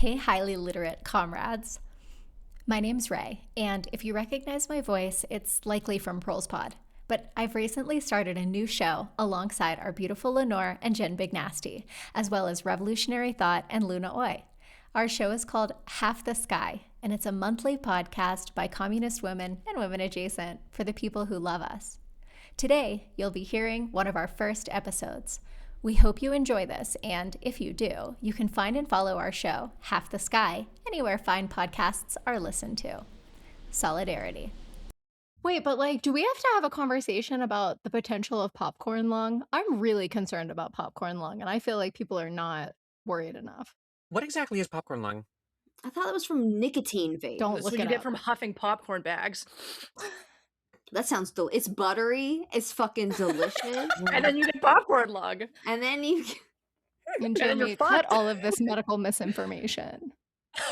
Hey, highly literate comrades. My name's Rae, and if you recognize my voice, it's likely from ProlesPod. But I've recently started a new show alongside our beautiful Lenore and Jen Big Nasty, as well as Revolutionary Th0t and Luna Oi. Our show is called Half the Sky, and it's a monthly podcast by communist women and women adjacent for the people who love us. Today, you'll be hearing one of our first episodes. We hope you enjoy this, and if you do, you can find and follow our show, Half the Sky, anywhere fine podcasts are listened to. Solidarity. Wait, but do we have to have a conversation about the potential of popcorn lung? I'm really concerned about popcorn lung, and I feel like people are not worried enough. What exactly is popcorn lung? I thought that was from nicotine vape. Don't That's look what it you get up. from huffing popcorn bags. That sounds it's buttery. It's fucking delicious. And then you get popcorn lung. And then you And then you're Jeremy, cut fucked. all of this medical misinformation.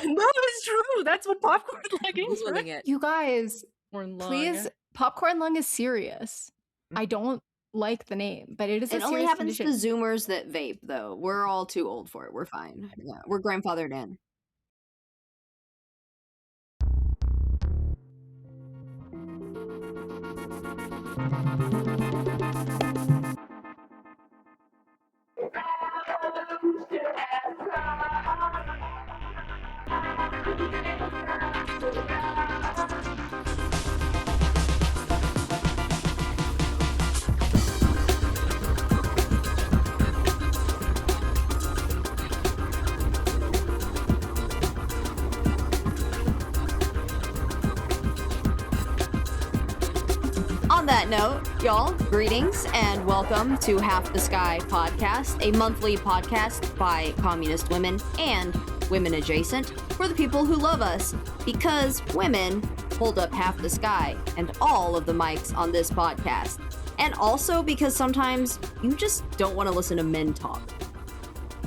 No, it's true. That's what popcorn lung is, Googling right? it. You guys, Popcorn lung. please, popcorn lung is serious. I don't like the name, but it is a It only serious happens condition. to Zoomers that vape, though. We're all too old for it. We're fine. Yeah, we're grandfathered in. On that note, y'all, greetings and welcome to Half the Sky podcast, a monthly podcast by communist women and women adjacent for the people who love us, because women hold up half the sky and all of the mics on this podcast. And also because sometimes you just don't want to listen to men talk.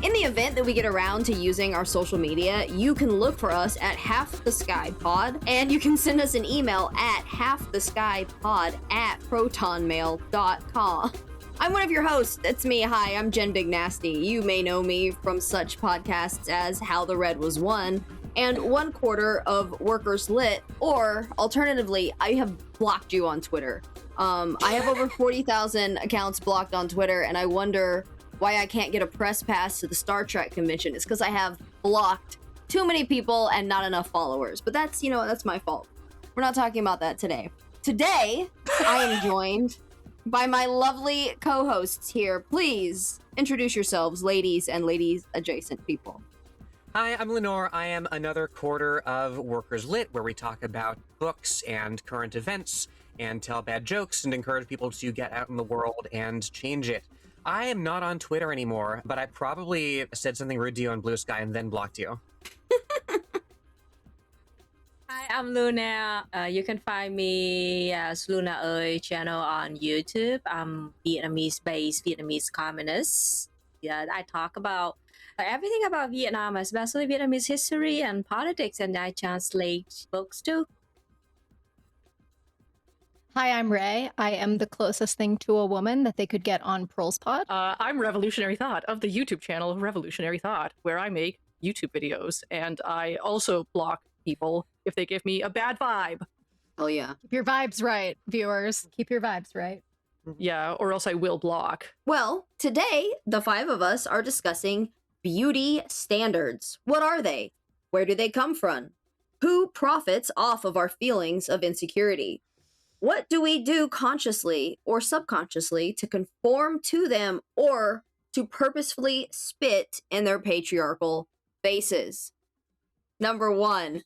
In the event that we get around to using our social media, you can look for us at Half the Sky Pod, and you can send us an email at halftheskypod@protonmail.com. I'm one of your hosts. That's me. Hi, I'm Jen Big Nasty. You may know me from such podcasts as How the Red Was Won and 1/4 of Workers Lit, or alternatively, I have blocked you on Twitter. I have over 40,000 accounts blocked on Twitter, and I wonder why I can't get a press pass to the Star Trek convention. It's because I have blocked too many people and not enough followers. But that's my fault. We're not talking about that today. Today, I am joined by my lovely co-hosts here. Please introduce yourselves, ladies and ladies adjacent people. Hi, I'm Lenore. I am another quarter of Workers Lit, where we talk about books and current events and tell bad jokes and encourage people to get out in the world and change it. I am not on Twitter anymore, but I probably said something rude to you on Blue Sky and then blocked you. Hi, I'm Luna. You can find me as Luna Oi channel on YouTube. I'm Vietnamese-based Vietnamese communist. Yeah, I talk about everything about Vietnam, especially Vietnamese history and politics, and I translate books too. Hi, I'm Rae. I am the closest thing to a woman that they could get on ProlesPod. I'm Revolutionary Th0t of the YouTube channel Revolutionary Th0t, where I make YouTube videos, and I also block people if they give me a bad vibe. Oh yeah. Keep your vibes right, viewers. Keep your vibes right. Yeah, or else I will block. Well, today, the five of us are discussing beauty standards. What are they? Where do they come from? Who profits off of our feelings of insecurity? What do we do consciously or subconsciously to conform to them or to purposefully spit in their patriarchal faces? Number one,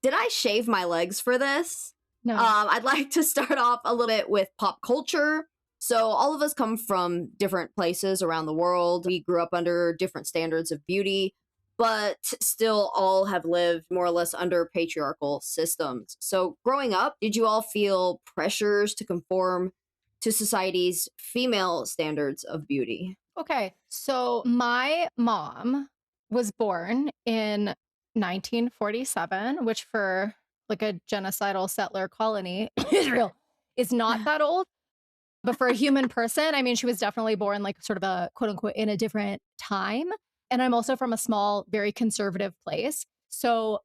did I shave my legs for this? No. I'd like to start off a little bit with pop culture. So all of us come from different places around the world. We grew up under different standards of beauty, but still all have lived more or less under patriarchal systems. So growing up, did you all feel pressures to conform to society's female standards of beauty? Okay, so my mom was born in 1947, which for like a genocidal settler colony, Israel, is not that old. But for a human person, I mean, she was definitely born like sort of a quote unquote in a different time. And I'm also from a small, very conservative place. So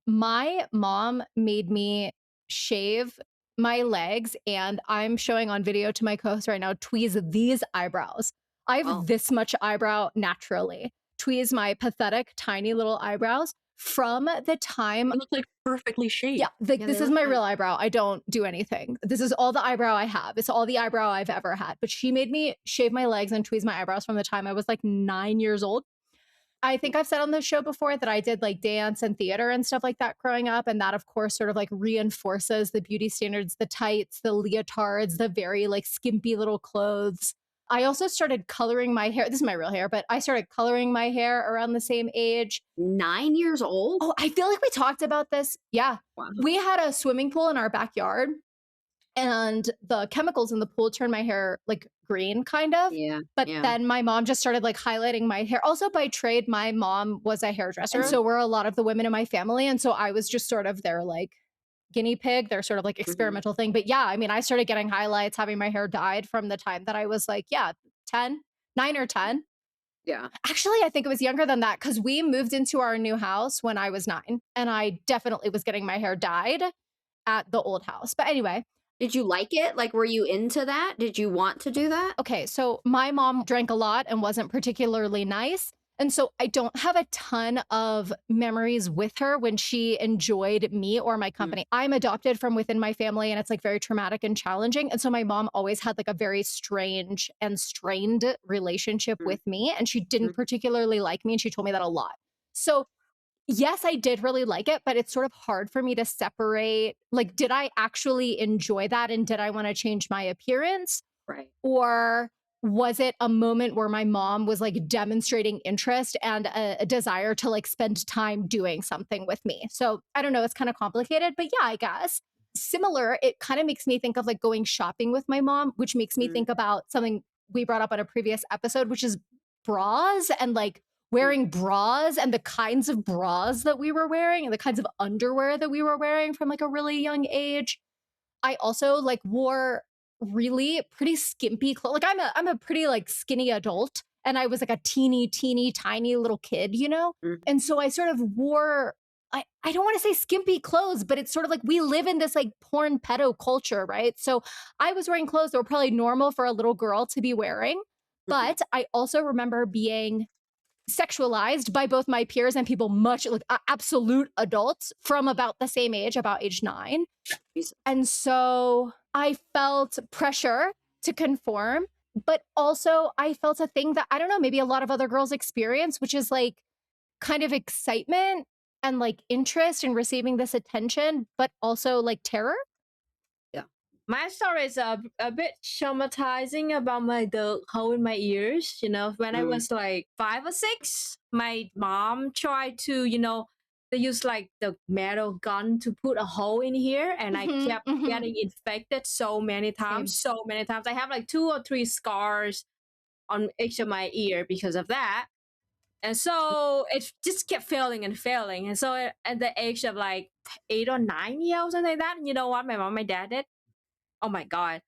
my mom made me shave my legs, and I'm showing on video to my co-host right now, tweeze these eyebrows. I have Oh. this much eyebrow naturally. Tweeze my pathetic, tiny little eyebrows from the time. It looks like perfectly shaped. Yeah, like Yeah, this they is look my like- real eyebrow. I don't do anything. This is all the eyebrow I have. It's all the eyebrow I've ever had. But she made me shave my legs and tweeze my eyebrows from the time I was like 9 years old. I think I've said on the show before that I did like dance and theater and stuff like that growing up. And that, of course, sort of like reinforces the beauty standards, the tights, the leotards, the very like skimpy little clothes. I also started coloring my hair. This is my real hair, but I started coloring my hair around the same age. 9 years old? Oh, I feel like we talked about this. Yeah. Wow. We had a swimming pool in our backyard, and the chemicals in the pool turned my hair like green, kind of. Yeah. But yeah. then my mom just started like highlighting my hair. Also, by trade, my mom was a hairdresser. And so were a lot of the women in my family. And so I was just sort of their like guinea pig, their sort of like experimental thing. But yeah, I mean, I started getting highlights, having my hair dyed from the time that I was like, 9 or 10. Yeah. Actually, I think it was younger than that because we moved into our new house when I was 9. And I definitely was getting my hair dyed at the old house. But anyway, Did you like it? Like, were you into that? Did you want to do that? okay, so my mom drank a lot and wasn't particularly nice. And so I don't have a ton of memories with her when she enjoyed me or my company. I'm adopted from within my family, and it's like very traumatic and challenging. And so my mom always had like a very strange and strained relationship with me, and she didn't particularly like me. And she told me that a lot. So yes, I did really like it, but it's sort of hard for me to separate. Like, did I actually enjoy that? And did I want to change my appearance? Right. Or was it a moment where my mom was like demonstrating interest and a desire to like spend time doing something with me? So I don't know. It's kind of complicated, but yeah, I guess. Similar, it kind of makes me think of like going shopping with my mom, which makes me think about something we brought up on a previous episode, which is bras and like wearing bras and the kinds of bras that we were wearing and the kinds of underwear that we were wearing from like a really young age. I also like wore really pretty skimpy clothes. Like I'm a pretty like skinny adult, and I was like a teeny tiny little kid, you know? And so I sort of wore I don't want to say skimpy clothes, but it's sort of like we live in this like porn pedo culture, right? So I was wearing clothes that were probably normal for a little girl to be wearing. But I also remember being sexualized by both my peers and people much like absolute adults from about the same age, about age 9. And so I felt pressure to conform, but also I felt a thing that I don't know, maybe a lot of other girls experience, which is like kind of excitement and like interest in receiving this attention, but also like terror. My story is a bit traumatizing about the hole in my ears. You know, when I was like 5 or 6, my mom tried to, they use like the metal gun to put a hole in here, and I kept getting infected so many times. I have like 2 or 3 scars on each of my ear because of that. And so it just kept failing and failing. And so at the age of like 8 or 9 years, something like that, you know what my mom and my dad did? Oh my God.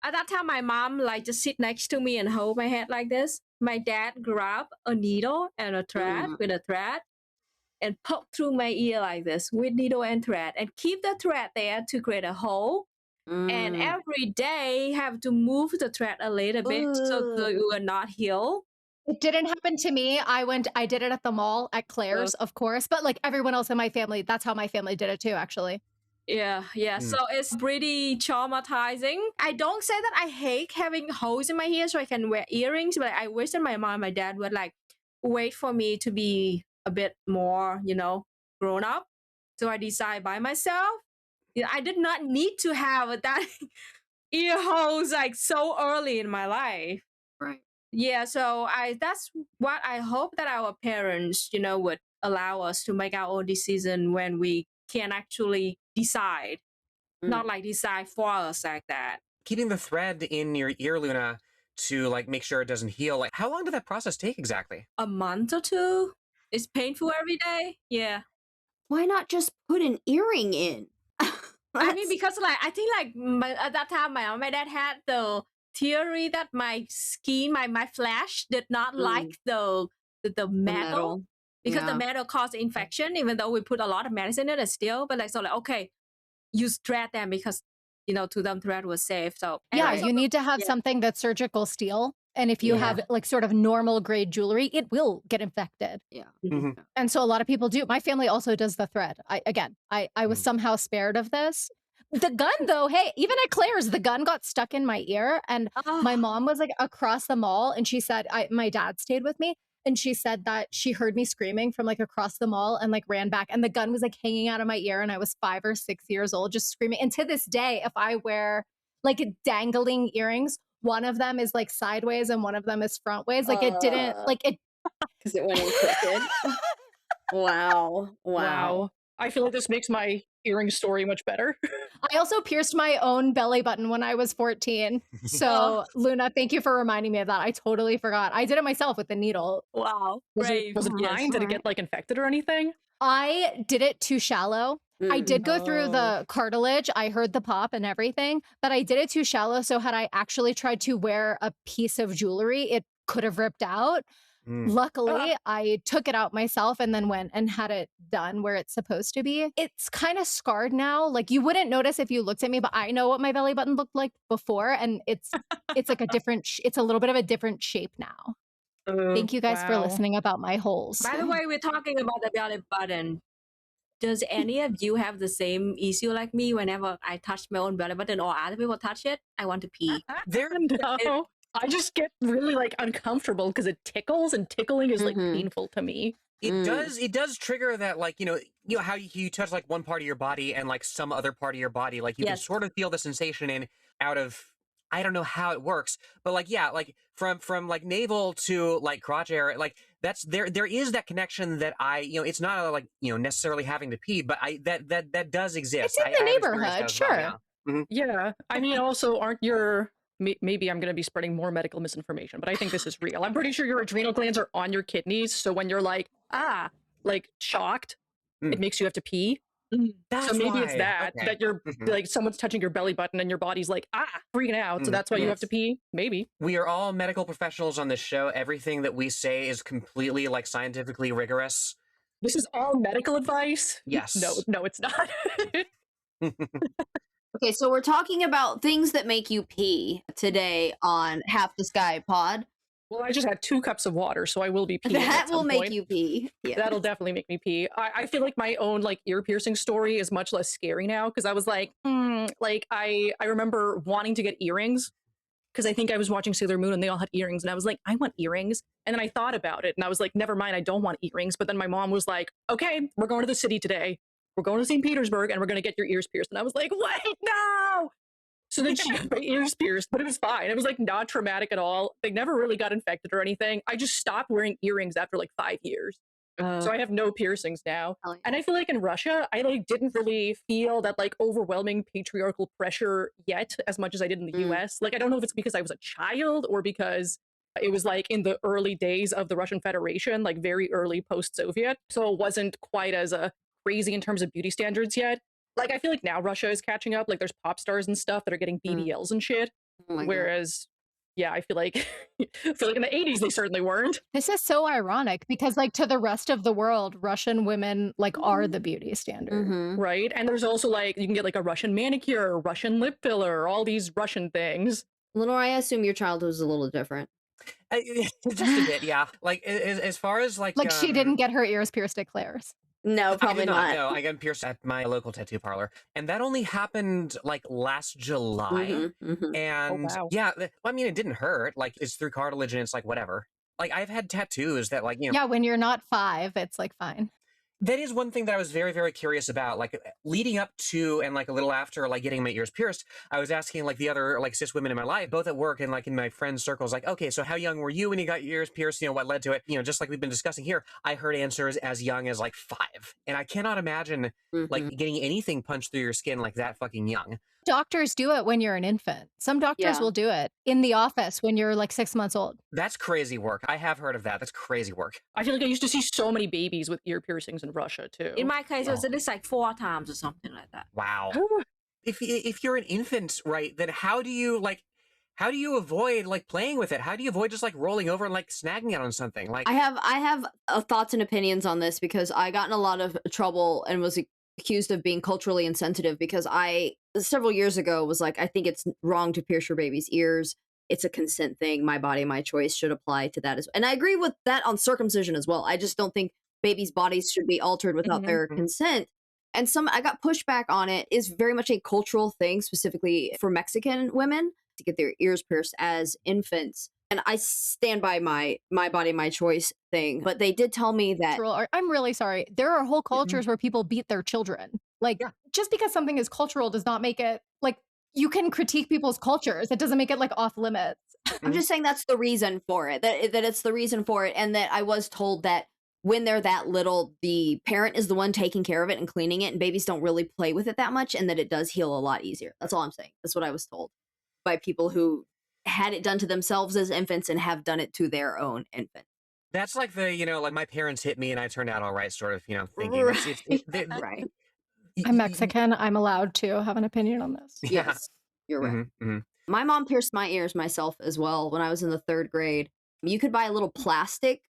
At that time, my mom like just sit next to me and hold my head like this. My dad grabbed a needle and a thread with a thread and poke through my ear like this with needle and thread and keep the thread there to create a hole. And every day have to move the thread a little bit so that it will not heal. It didn't happen to me. I did it at the mall at Claire's, of course, but like everyone else in my family, that's how my family did it too, actually. Yeah. So it's pretty traumatizing. I don't say that I hate having holes in my ears so I can wear earrings, but I wish that my mom and my dad would like wait for me to be a bit more, grown up. So I decide by myself. I did not need to have that ear holes like so early in my life. Right. Yeah, so that's what I hope that our parents, would allow us to make our own decision when we can actually decide, not like decide for us like that. Keeping the thread in your ear, Luna, to like make sure it doesn't heal. Like, how long did that process take exactly? A month or 2. It's painful every day. Yeah. Why not just put an earring in? I mean, because like I think like at that time my dad had the theory that my skin, my flesh did not like the the metal. metal. Because Yeah. the metal causes infection, even though we put a lot of medicine in it still, but like, so like, okay, use thread them because, to them thread was safe. So Yeah, anyway, you need to have yeah. something that's surgical steel. And if you Yeah. have like sort of normal grade jewelry, it will get infected. Yeah. Mhm. And so a lot of people do. My family also does the thread. I was Mm. somehow spared of this. The gun though, hey, even at Claire's, the gun got stuck in my ear. And my mom was like across the mall and she said, my dad stayed with me. And she said that she heard me screaming from like across the mall and like ran back. And the gun was like hanging out of my ear. And I was 5 or 6 years old, just screaming. And to this day, if I wear like dangling earrings, one of them is like sideways and one of them is frontways. Like it didn't, like it. Because it went in crooked. Wow. Wow. I feel like this makes my earring story much better. I also pierced my own belly button when I was 14. So, Luna, thank you for reminding me of that. I totally forgot. I did it myself with the needle. Wow. Was Brave. it Yes. fine? Did it get like infected or anything? I did it too shallow. I did go through the cartilage. I heard the pop and everything, but I did it too shallow. So, had I actually tried to wear a piece of jewelry, it could have ripped out. Luckily, I took it out myself and then went and had it done where it's supposed to be. It's kind of scarred now. Like you wouldn't notice if you looked at me, but I know what my belly button looked like before, and it's like a different. It's a little bit of a different shape now. Thank you guys for Wow. listening about my holes. By the way, we're talking about the belly button. Does any of you have the same issue like me? Whenever I touch my own belly button or other people touch it, I want to pee. There, No. I just get really like uncomfortable because it tickles and tickling is like Mhm. painful to me. it does trigger that, like, you know how you touch like one part of your body and like some other part of your body, like you can Yes. sort of feel the sensation in out of, I don't know how it works, but like, yeah, like from like navel to like crotch area, like that's there is that connection that it's not like necessarily having to pee, but that does exist. It's in the I have experienced neighborhood, that as well, sure. yeah. Yeah. I mean, also, aren't your maybe I'm going to be spreading more medical misinformation, but I think this is real. I'm pretty sure your adrenal glands are on your kidneys. So when you're like, like shocked, it makes you have to pee. That's So maybe it's why. that Okay. you're Mhm. like someone's touching your belly button and your body's like, freaking out. So that's why you have to pee. Maybe. We are all medical professionals on this show. Everything that we say is completely like scientifically rigorous. This is all medical advice. Yes. No, it's not. Okay, so we're talking about things that make you pee today on Half the Sky Pod. Well, I just had 2 cups of water, so I will be peeing. That at will some make point. you pee. Yeah. That'll definitely make me pee. I feel like my own like ear piercing story is much less scary now because I was like, like I remember wanting to get earrings because I think I was watching Sailor Moon and they all had earrings and I was like, I want earrings. And then I thought about it and I was like, never mind, I don't want earrings. But then my mom was like, okay, we're going to the city today. We're going to St. Petersburg and we're going to get your ears pierced. And I was like, wait, no. So then she got my ears pierced, but it was fine. It was like not traumatic at all. They never really got infected or anything. I just stopped wearing earrings after like 5 years. So I have no piercings now. Hell yeah. And I feel like in Russia, I like didn't really feel that like overwhelming patriarchal pressure yet as much as I did in the US. Like I don't know if it's because I was a child or because it was like in the early days of the Russian Federation, like very early post-Soviet. So it wasn't quite as crazy in terms of beauty standards yet. Like I feel like now Russia is catching up. Like there's pop stars and stuff that are getting BBLs and shit. Oh my God. Whereas, yeah, I feel like in the 80s they certainly weren't. This is so ironic because like to the rest of the world, Russian women like are the beauty standard. Mhm. Right. And there's also like you can get like a Russian manicure, Russian lip filler, all these Russian things. Lenore, I assume your childhood was a little different. Just a bit, yeah. Like as far as like She didn't get her ears pierced at Claire's. No, I probably did not. No, I got pierced at my local tattoo parlor, and that only happened like last July. Mhm, mhm. And wow. yeah, I mean, it didn't hurt. Like it's through cartilage, and it's like whatever. Like I've had tattoos that like Yeah, when you're not 5, it's like fine. That is one thing that I was very, very curious about. Like leading up to and like a little after like getting my ears pierced, I was asking like the other like cis women in my life, both at work and like in my friends' circles, like, okay, so how young were you when you got your ears pierced? What led to it? Just like we've been discussing here, I heard answers as young as like 5. And I cannot imagine like Mhm. getting anything punched through your skin like that fucking young. Doctors do it when you're an infant. Some doctors Yeah. will do it in the office when you're like 6 months old. That's crazy work. I have heard of that. That's crazy work. I feel like I used to see so many babies with ear piercings in Russia too. In my case, it was Oh. at least like 4 times or something like that. Wow. If you're an infant, right, then how do you like how do you avoid like playing with it? How do you avoid just like rolling over and like snagging it on something? Like I have thoughts and opinions on this because I got in a lot of trouble and was accused of being culturally insensitive because I several years ago was like, I think it's wrong to pierce your baby's ears. It's a consent thing. My body, my choice should apply to that and I agree with that on circumcision as well. I just don't think babies' bodies should be altered without their consent. And I got pushback on it is very much a cultural thing, specifically for Mexican women to get their ears pierced as infants. And I stand by my body, my choice thing. But they did tell me that I'm really sorry. There are whole cultures where people beat their children. Like, just because something is cultural does not make it like you can critique people's cultures. It doesn't make it like off limits. I'm just saying that's the reason for it. That it's the reason for it, and that I was told that when they're that little, the parent is the one taking care of it and cleaning it, and babies don't really play with it that much, and that it does heal a lot easier. That's all I'm saying. That's what I was told by people who had it done to themselves as infants and have done it to their own infant. that's like the, like my parents hit me and I turned out all right, sort of, thinking. Right. I'm Mexican. I'm allowed to have an opinion on this. Yeah. Yes, you're right. My mom pierced my ears myself as well when I was in the 3rd grade. You could buy a little plastic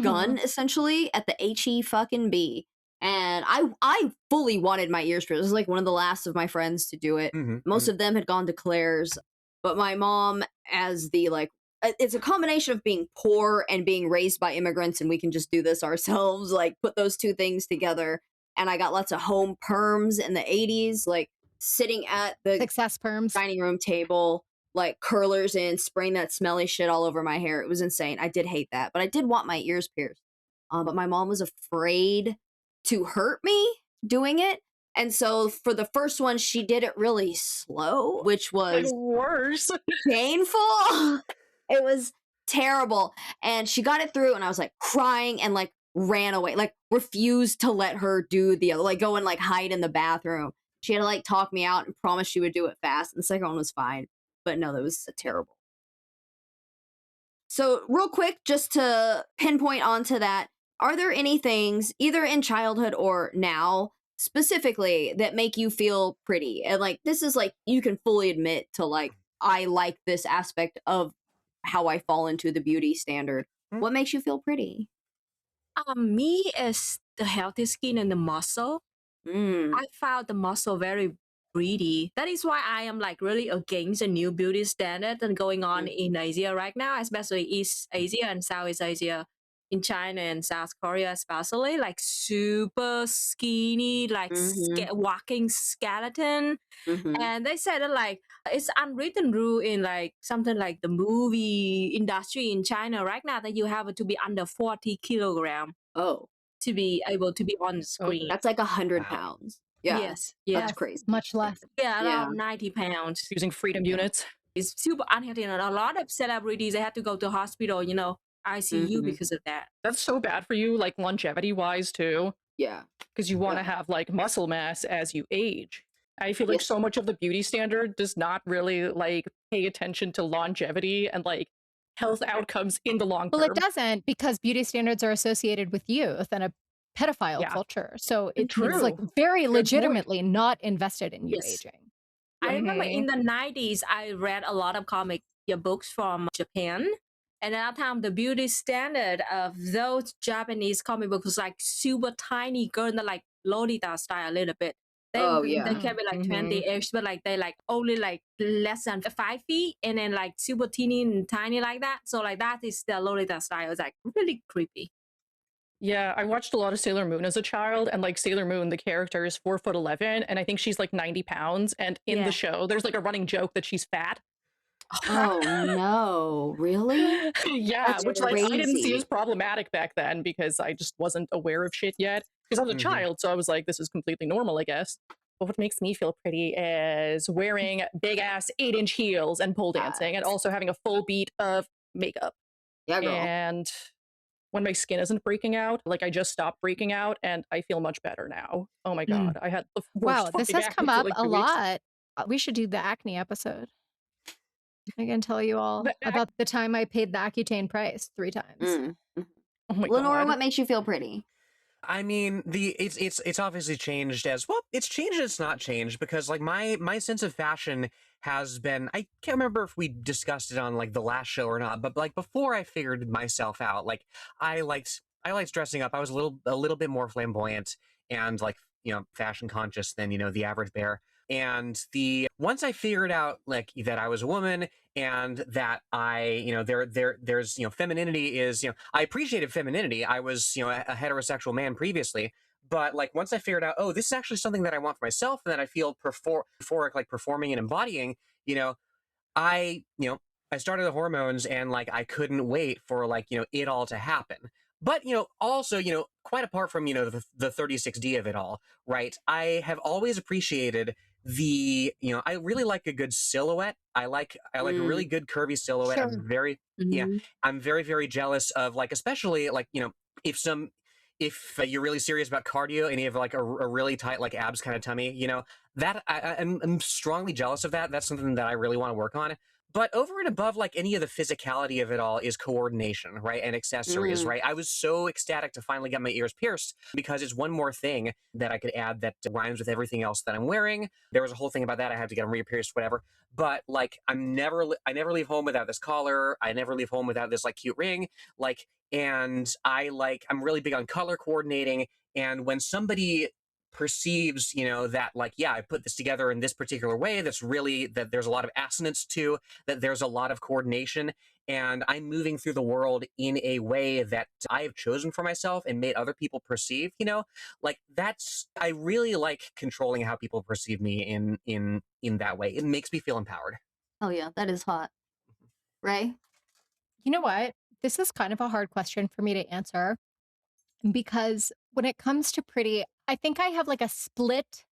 gun essentially at the HE and I fully wanted my ears pierced. It was like one of the last of my friends to do it. Most of them had gone to Claire's, but my mom, as the it's a combination of being poor and being raised by immigrants, and we can just do this ourselves, like put those two things together. And I got lots of home perms in the 80s, like sitting at the Success perms. dining room table, like curlers in, spraying that smelly shit all over my hair. It was insane. I did hate that, but I did want my ears pierced. But my mom was afraid to hurt me doing it. And so for the first one, she did it really slow, which was worse. painful. It was terrible. And she got it through, and I was like crying and like ran away, like refused to let her do the other, like go and like hide in the bathroom. She had to like talk me out and promise she would do it fast. And the second one was fine. But no, that was terrible. So real quick, just to pinpoint onto that, are there any things either in childhood or now specifically that make you feel pretty? And like, this is like, you can fully admit to like, I like this aspect of how I fall into the beauty standard. What makes you feel pretty? Me is the healthy skin and the muscle. I found the muscle very pretty. That is why I am like really against the new beauty standard and going on in Asia right now, especially East Asia and Southeast Asia, in China and South Korea especially, like super skinny, like walking skeleton. And they said that like it's unwritten rule in like something like the movie industry in China right now that you have to be under 40 kilogram to be able to be on the screen. That's like 100 pounds. Yeah. Yes. That's crazy. Much less. Yeah, around 90 pounds. Using freedom units. It's super unhealthy, and a lot of celebrities, they had to go to hospital, ICU because of that. That's so bad for you, like longevity wise too. Yeah. Because you want to have like muscle mass as you age. I feel like so much of the beauty standard does not really like pay attention to longevity and like health outcomes in the long term. Well, it doesn't, because beauty standards are associated with youth and a pedophile culture. So it's like very legitimately not invested in you aging. I remember in the 90s, I read a lot of comic books from Japan. And at that time, the beauty standard of those Japanese comic books was like super tiny girl, like Lolita style a little bit. They can be like 20-ish, but like they like only like less than 5 feet, and then like super teeny and tiny like that. So like that is the Lolita style. It's like really creepy. Yeah, I watched a lot of Sailor Moon as a child, and like Sailor Moon, the character is 4'11", and I think she's like 90 pounds. And in the show, there's like a running joke that she's fat. Oh no, really? Yeah, That's which like I didn't see crazy. as problematic back then because I just wasn't aware of shit yet. Because I was a child, so I was like, this is completely normal, I guess. But what makes me feel pretty is wearing big ass 8-inch heels and pole dancing, and also having a full beat of makeup. Yeah, girl. And when my skin isn't breaking out, like I just stopped breaking out, and I feel much better now. Oh my god, I had the worst Wow, this fucking has acne come for, up like, a 2 weeks. lot. We should do the acne episode. I can tell you all about the time I paid the Accutane price 3 times. Oh my Lenore, god. what makes you feel pretty? I mean, it's obviously changed as well. It's changed. It's not changed because like my sense of fashion has been. I can't remember if we discussed it on like the last show or not, but like before I figured myself out, like I liked dressing up. I was a little bit more flamboyant and like fashion conscious than the average bear. And the once I figured out like that I was a woman and that I, there's, femininity is, I appreciated femininity. I was, a heterosexual man previously, but like once I figured out, oh, this is actually something that I want for myself and that I feel euphoric, like performing and embodying, you know, I, I started the hormones and like I couldn't wait for like, it all to happen. But, also, quite apart from, the 36D of it all, right? I have always appreciated I really like a good silhouette. I like a really good curvy silhouette. Sure. I'm very, very jealous of like, especially like, if you're really serious about cardio and you have like a really tight like abs kind of tummy, that I'm strongly jealous of that. That's something that I really want to work on. But over and above like any of the physicality of it all is coordination, right? And accessories, right? I was so ecstatic to finally get my ears pierced because it's one more thing that I could add that rhymes with everything else that I'm wearing. There was a whole thing about that. I had to get them re-pierced, whatever. But like I never leave home without this collar. I never leave home without this like cute ring. Like, and I'm really big on color coordinating. And when somebody perceives, that like, yeah, I put this together in this particular way, that there's a lot of assonance to, that there's a lot of coordination, and I'm moving through the world in a way that I have chosen for myself and made other people perceive, like I really like controlling how people perceive me in that way. It makes me feel empowered. Oh yeah, that is hot. Rae? You know what? This is kind of a hard question for me to answer because when it comes to pretty, I think I have like a split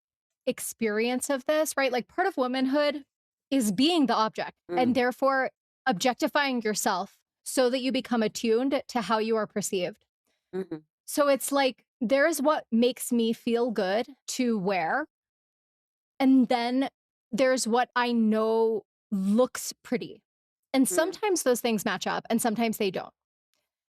experience of this, right? Like part of womanhood is being the object and therefore objectifying yourself so that you become attuned to how you are perceived. Mhm. So it's like there's what makes me feel good to wear. And then there's what I know looks pretty. And sometimes those things match up and sometimes they don't.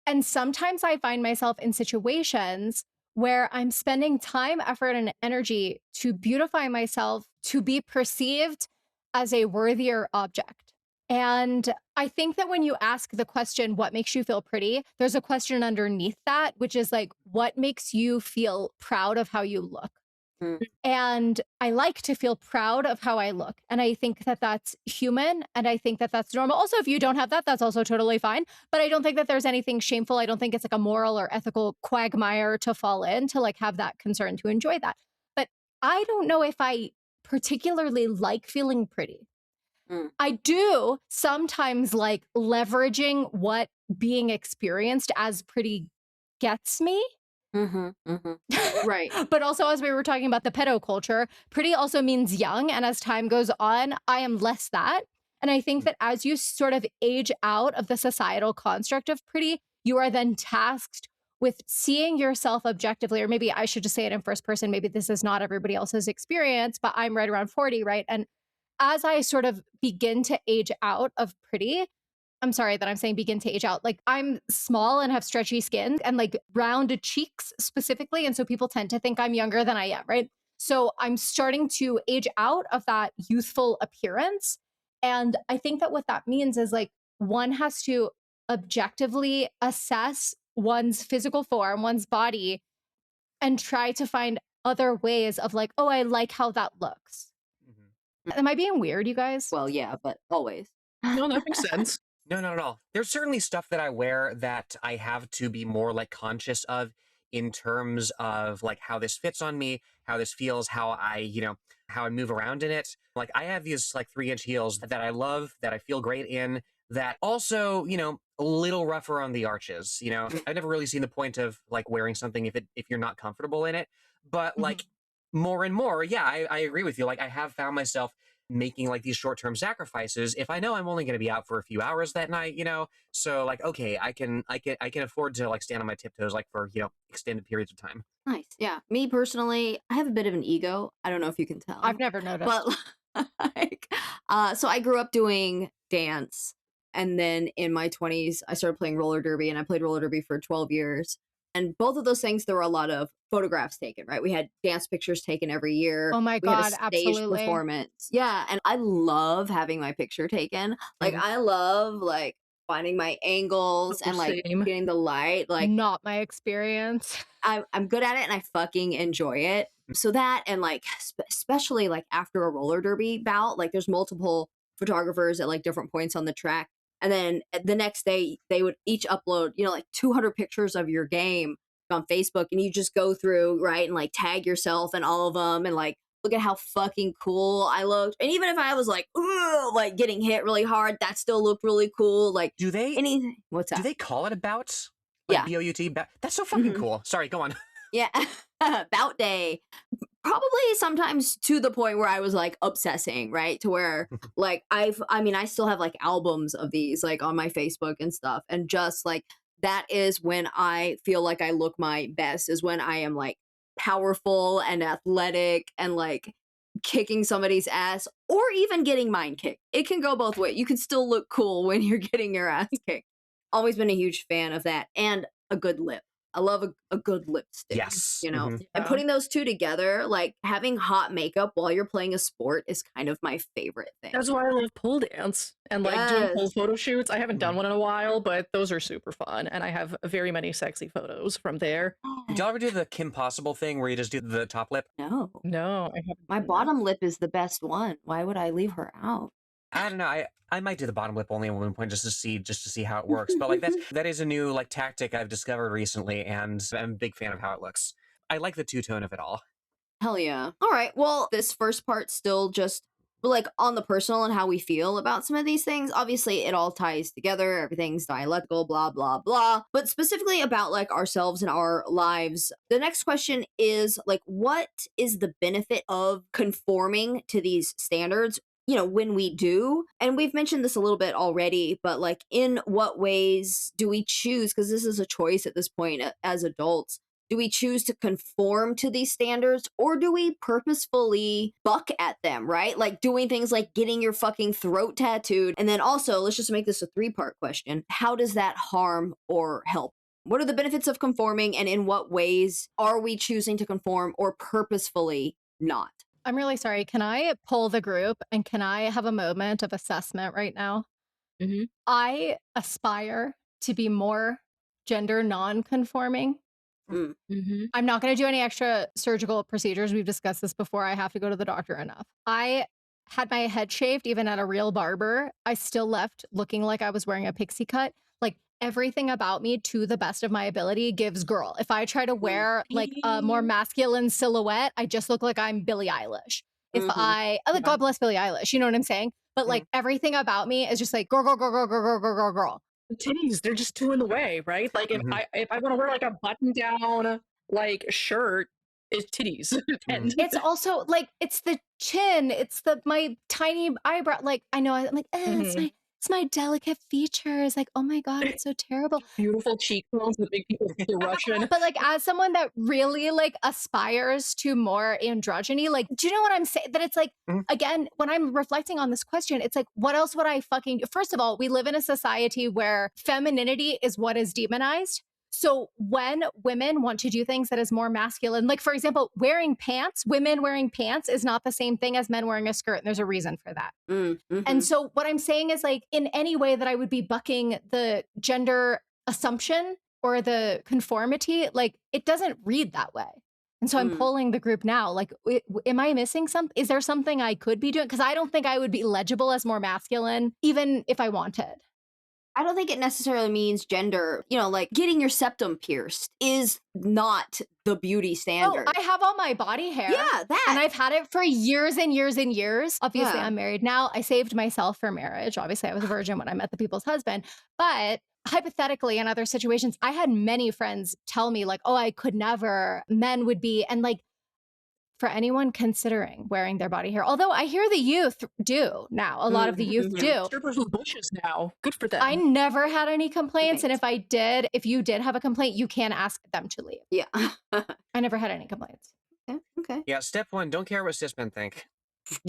And sometimes I find myself in situations where I'm spending time, effort, and energy to beautify myself to be perceived as a worthier object. And I think that when you ask the question, what makes you feel pretty? There's a question underneath that, which is like, what makes you feel proud of how you look? And I like to feel proud of how I look. And I think that that's human. And I think that that's normal. Also, if you don't have that, that's also totally fine. But I don't think that there's anything shameful. I don't think it's like a moral or ethical quagmire to fall in to like have that concern to enjoy that. But I don't know if I particularly like feeling pretty. I do sometimes like leveraging what being experienced as pretty gets me. Right. But also, as we were talking about the pedo culture, pretty also means young. And as time goes on, I am less that. And I think that as you sort of age out of the societal construct of pretty, you are then tasked with seeing yourself objectively, or maybe I should just say it in first person. Maybe this is not everybody else's experience, but I'm right around 40, right? And as I sort of begin to age out of pretty, I'm sorry that I'm saying begin to age out. Like I'm small and have stretchy skin and like rounded cheeks specifically. And so people tend to think I'm younger than I am, right? So I'm starting to age out of that youthful appearance. And I think that what that means is like one has to objectively assess one's physical form, one's body, and try to find other ways of like, oh, I like how that looks. Am I being weird, you guys? Well, yeah, but always. No, that makes sense. No, not at all. There's certainly stuff that I wear that I have to be more like conscious of in terms of like how this fits on me, how this feels, how I move around in it. Like I have these like 3-inch heels that I love, that I feel great in, that also, a little rougher on the arches. I've never really seen the point of like wearing something if you're not comfortable in it. But like more and more, yeah, I agree with you. Like I have found myself making like these short-term sacrifices if I know I'm only going to be out for a few hours that night, so like, okay, I can afford to like stand on my tiptoes like for extended periods of time. Nice. Yeah. Me personally, I have a bit of an ego. I don't know if you can tell. I've never noticed. But like, so I grew up doing dance, and then in my 20s I started playing roller derby, and I played roller derby for 12 years. And both of those things, there were a lot of photographs taken, right? We had dance pictures taken every year. Oh my We had a God, stage absolutely. performance. Yeah, and I love having my picture taken. Like, I love, like, finding my angles and, like, Same. getting the light. Like, Not my experience. I'm good at it and I fucking enjoy it. So that, and like especially like after a roller derby bout, like there's multiple photographers at like different points on the track, and then the next day they would each upload, you know, like 200 pictures of your game on Facebook, and you just go through, right, and like tag yourself in all of them, and like look at how fucking cool I looked. And even if I was like, ooh, like getting hit really hard, that still looked really cool. Like, Do they anything? What's that? do they call it a bout? Like Yeah. B-O-U-T? That's so fucking Mhm. cool. Sorry, go on. Yeah. Bout day. Probably sometimes to the point where I was like obsessing, right? To where like I still have like albums of these like on my Facebook and stuff. And just like that is when I feel like I look my best, is when I am like powerful and athletic and like kicking somebody's ass, or even getting mine kicked. It can go both ways. You can still look cool when you're getting your ass kicked. Always been a huge fan of that. And a good lip. I love a good lipstick. Yes. You know, Mhm. and putting those two together, like having hot makeup while you're playing a sport, is kind of my favorite thing. That's why I love pole dance and like doing pole Yes. photo shoots. I haven't Mhm. done one in a while, but those are super fun. And I have very many sexy photos from there. Did y'all ever do the Kim Possible thing where you just do the top lip? No, No, I haven't. my done that. bottom lip is the best one. Why would I leave her out? I don't know. I might do the bottom lip only at one point just to see how it works. But like that is a new like tactic I've discovered recently, and I'm a big fan of how it looks. I like the two-tone of it all. Hell yeah. All right. Well, this first part still just like on the personal and how we feel about some of these things. Obviously, it all ties together. Everything's dialectical, blah, blah, blah. But specifically about like ourselves and our lives, the next question is like, what is the benefit of conforming to these standards? You know, when we do, and we've mentioned this a little bit already, but like in what ways do we choose? Because this is a choice at this point as adults. Do we choose to conform to these standards, or do we purposefully buck at them, right? Like doing things like getting your fucking throat tattooed. And then also, let's just make this a 3-part question. How does that harm or help? What are the benefits of conforming, and in what ways are we choosing to conform or purposefully not? I'm really sorry. Can I poll the group and can I have a moment of assessment right now? Mhm. I aspire to be more gender non-conforming. Mm-hmm. I'm not going to do any extra surgical procedures. We've discussed this before. I have to go to the doctor enough. I had my head shaved even at a real barber. I still left looking like I was wearing a pixie cut. Like everything about me, to the best of my ability, gives girl. If I try to wear like a more masculine silhouette, I just look like I'm Billie Eilish. If God bless Billie Eilish, you know what I'm saying? But like everything about me is just like girl, girl, girl, girl, girl, girl, girl, girl, girl. Titties, they're just too in the way, right? Like if I want to wear like a button down like shirt, it's titties. And It's also like it's the chin, it's my tiny eyebrow. Like I know I'm like, it's my delicate features. Like, oh my God, it's so terrible. beautiful cheekbones that make people think they're Russian. But like as someone that really like aspires to more androgyny, like, do you know what I'm saying? That it's like, again, when I'm reflecting on this question, it's like, what else would I fucking do? First of all, we live in a society where femininity is what is demonized. So when women want to do things that is more masculine, like for example, wearing pants, women wearing pants is not the same thing as men wearing a skirt. And there's a reason for that. And so what I'm saying is like, in any way that I would be bucking the gender assumption or the conformity, like it doesn't read that way. And so I'm polling the group now, like, am I missing something? Is there something I could be doing? Because I don't think I would be legible as more masculine, even if I wanted. I don't think it necessarily means gender. You know, like getting your septum pierced is not the beauty standard. Oh, I have all my body hair. Yeah, that. And I've had it for years and years and years. Obviously, Yeah. I'm married now. I saved myself for marriage. Obviously, I was a virgin when I met the people's husband. But hypothetically, in other situations, I had many friends tell me like, oh, I could never. Men would be. And like, for anyone considering wearing their body hair, although I hear the youth do now, a lot of the youth do. Strippers with bushes now. Good for them. I never had any complaints. And if you did have a complaint, you can ask them to leave. Yeah. I never had any complaints. Okay. Yeah, step 1, don't care what cis men think.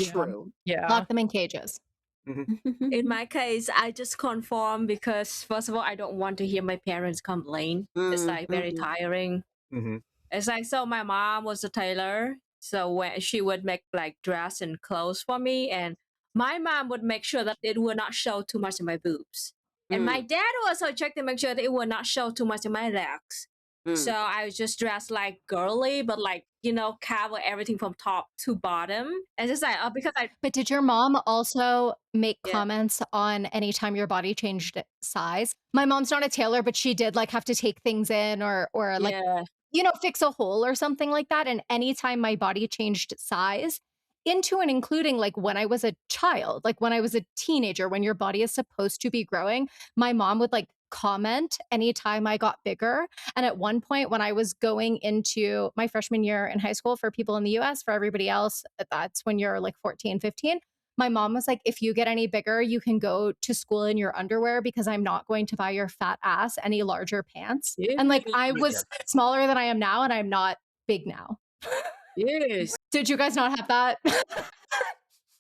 True. Yeah. Lock them in cages. In my case, I just conform because first of all, I don't want to hear my parents complain. It's like very tiring. Mm-hmm. It's like, so my mom was a tailor, so when she would make like dress and clothes for me, and my mom would make sure that it would not show too much of my boobs. And my dad also checked to make sure that it would not show too much of my legs. So I was just dressed like girly, but like, you know, cover everything from top to bottom. And just like, because I, But did your mom also make Yeah. comments on anytime your body changed size? My mom's not a tailor, but she did like have to take things in or like, yeah, you know, fix a hole or something like that. And anytime my body changed size, into and including like when I was a child, like when I was a teenager, when your body is supposed to be growing, my mom would like comment anytime I got bigger. And at one point, when I was going into my freshman year in high school, for people in the US, for everybody else, that's when you're like 14, 15. My mom was like, if you get any bigger, you can go to school in your underwear because I'm not going to buy your fat ass any larger pants. And like I was smaller than I am now, and I'm not big now. yes. Did you guys not have that?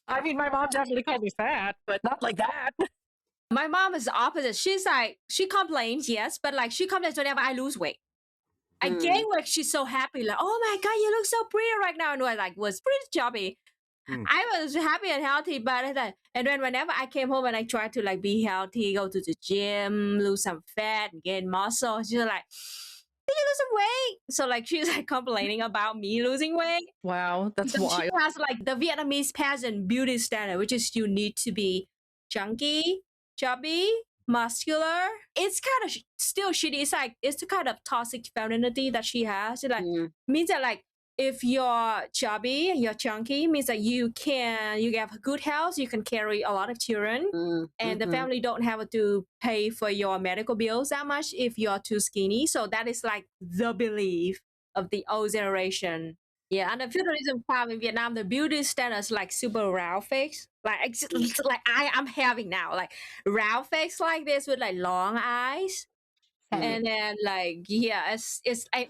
I mean, my mom definitely called me fat, but not like that. My mom is the opposite. She's like, she complains, yes, but like she complains whenever I lose weight. I gain weight, she's so happy, like, oh my God, you look so pretty right now. And I like was pretty chubby. I was happy and healthy, but and then whenever I came home and I tried to like be healthy, go to the gym, lose some fat, gain muscle, she's like, did you lose some weight? So like she's like complaining about me losing weight. Wow, that's So wild. she has like the Vietnamese peasant beauty standard, which is you need to be chunky, chubby, muscular. It's kind of still shitty. It's like it's the kind of toxic femininity that she has. It like means that like if you're chubby, you're chunky, means that you have good health, you can carry a lot of children, and the family don't have to pay for your medical bills that much if you're too skinny. So that is like the belief of the old generation. Yeah, and the feudalism time in Vietnam, the beauty standards like super round face, like like I am having now, like round face like this with like long eyes. And then like it's like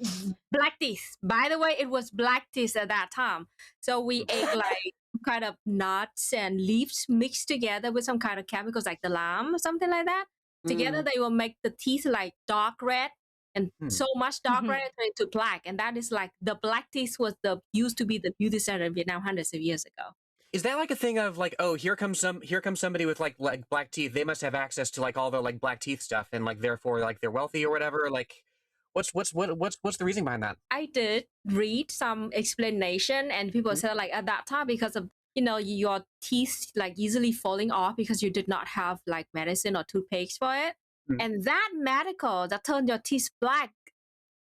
black teeth. By the way, it was black teeth at that time. So we ate like kind of nuts and leaves mixed together with some kind of chemicals like the lime or something like that. Together they will make the teeth like dark red, and so much dark red into black. And that is like the black teeth was used to be the beauty standard in Vietnam hundreds of years ago. Is that like a thing of like, oh, here comes somebody with like black teeth. They must have access to like all the like black teeth stuff, and like therefore like they're wealthy or whatever. Like, what's the reason behind that? I did read some explanation, and people said like at that time because of your teeth like easily falling off because you did not have like medicine or toothpaste for it, and that medical that turned your teeth black.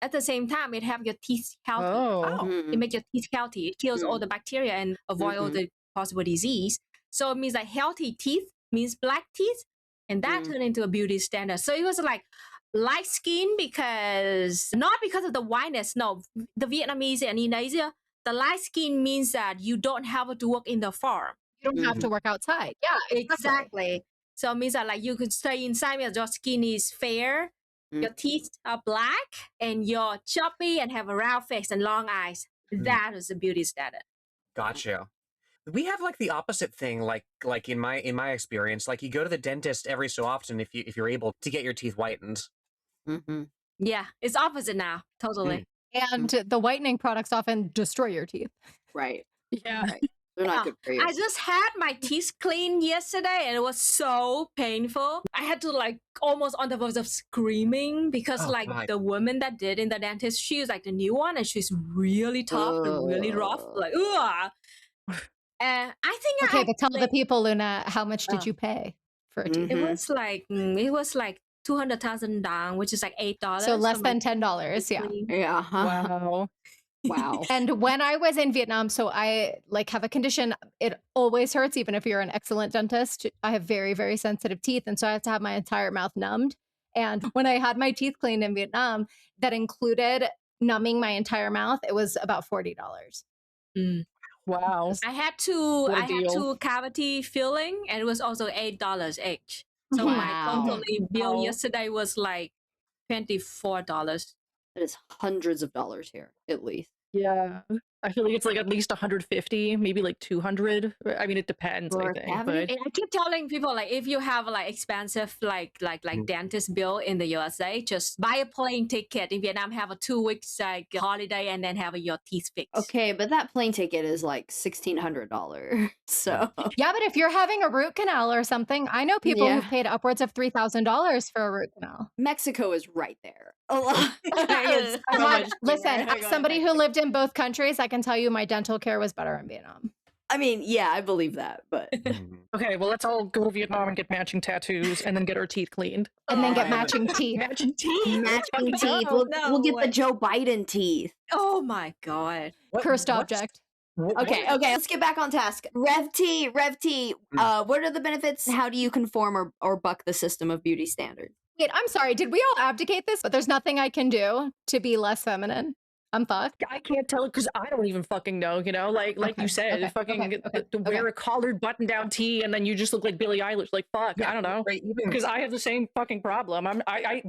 At the same time, it have your teeth healthy. It makes your teeth healthy. It kills all the bacteria and avoid all the possible disease. So it means like healthy teeth means black teeth, and that turned into a beauty standard. So it was like light skin because not because of the whiteness. No, the Vietnamese and in Asia, the light skin means that you don't have to work in the farm. You don't have to work outside. Yeah, exactly. So it means that like you could stay inside because your skin is fair. Your teeth are black and you're chubby and have a round face and long eyes. That is a beauty standard. Gotcha. We have like the opposite thing, like in my experience, like you go to the dentist every so often if you're able to get your teeth whitened. Yeah, it's opposite now, totally. And the whitening products often destroy your teeth. Right. Yeah. Right. They're not good for you. I just had my teeth cleaned yesterday and it was so painful. I had to like almost on the verge of screaming because the woman that did in the dentist, she was like the new one and she's really tough and really rough. Like, ugh. I think okay, but tell the people, Luna, how much did you pay for a teeth? It was like 200,000 dong, which is like $8. So less than $10. Yeah. Yeah. Wow. Wow. And when I was in Vietnam, so I like have a condition, it always hurts, even if you're an excellent dentist. I have very, very sensitive teeth. And so I have to have my entire mouth numbed. And when I had my teeth cleaned in Vietnam, that included numbing my entire mouth. It was about $40. Wow. I had two cavity filling and it was also $8 each. So my total bill yesterday was like $24. That is hundreds of dollars here, at least. Yeah. I feel like it's like at least 150, maybe like 200. I mean, it depends, For I a think. cavity? But I keep telling people like if you have like expensive like dentist bill in the USA, just buy a plane ticket. In Vietnam, have a 2 weeks like holiday and then have your teeth fixed. Okay, but that plane ticket is like $1,600. So Yeah, but if you're having a root canal or something, I know people Yeah. who've paid upwards of $3,000 for a root canal. Mexico is right there. A lot. It's I so had, much listen, cheaper. as somebody who lived in both countries, I can tell you my dental care was better in Vietnam. I mean, yeah, I believe that, but okay, well, let's all go to Vietnam and get matching tattoos and then get our teeth cleaned. And then get Oh, matching teeth. Matching teeth. matching Let's teeth. go. We'll get the way. Joe Biden teeth. Oh my god. Cursed object. Okay, let's get back on task. Rev T, what are the benefits? How do you conform or buck the system of beauty standards? Wait, I'm sorry. Did we all abdicate this? But there's nothing I can do to be less feminine. I'm fucked. I can't tell because I don't even fucking know, you know? Like Okay, you said, okay, fucking okay, to wear a collared button-down tee and then you just look like Billie Eilish. Like, fuck, I don't know. Right, even Because I have the same fucking problem. I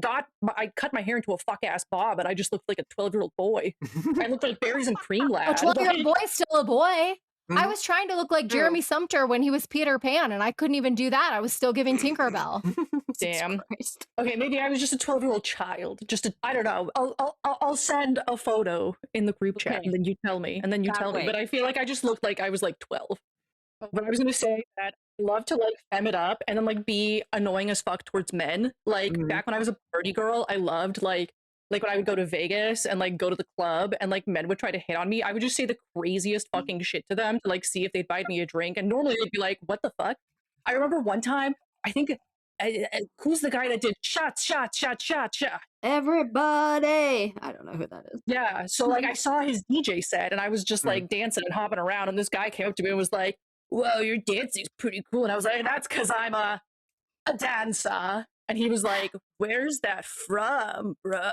cut my hair into a fuck-ass bob and I just looked like a 12-year-old boy. I looked like berries and cream A lad. 12-year-old boy's still a boy. I Mhm. was trying to look like Jeremy Sumpter when he was Peter Pan, and I couldn't even do that. I was still giving Tinkerbell. Damn. Christ. Okay, maybe I was just a 12-year-old child. I don't know. I'll send a photo in the group chat Okay. and then you tell me. And then you Can't tell me. wait. But I feel like I just looked like I was like 12. But I was gonna say that I love to like fem it up and then like be annoying as fuck towards men. Like Mhm. back when I was a party girl, I loved like when I would go to Vegas and like go to the club and like men would try to hit on me, I would just say the craziest fucking shit to them to like see if they'd buy me a drink. And normally they'd be like, what the fuck? I remember one time, I think, who's the guy that did shot? Everybody. I don't know who that is. Yeah. So like I saw his DJ set and I was just like dancing and hopping around and this guy came up to me and was like, whoa, your dancing's pretty cool. And I was like, that's because I'm a dancer. And he was like, where's that from, bro?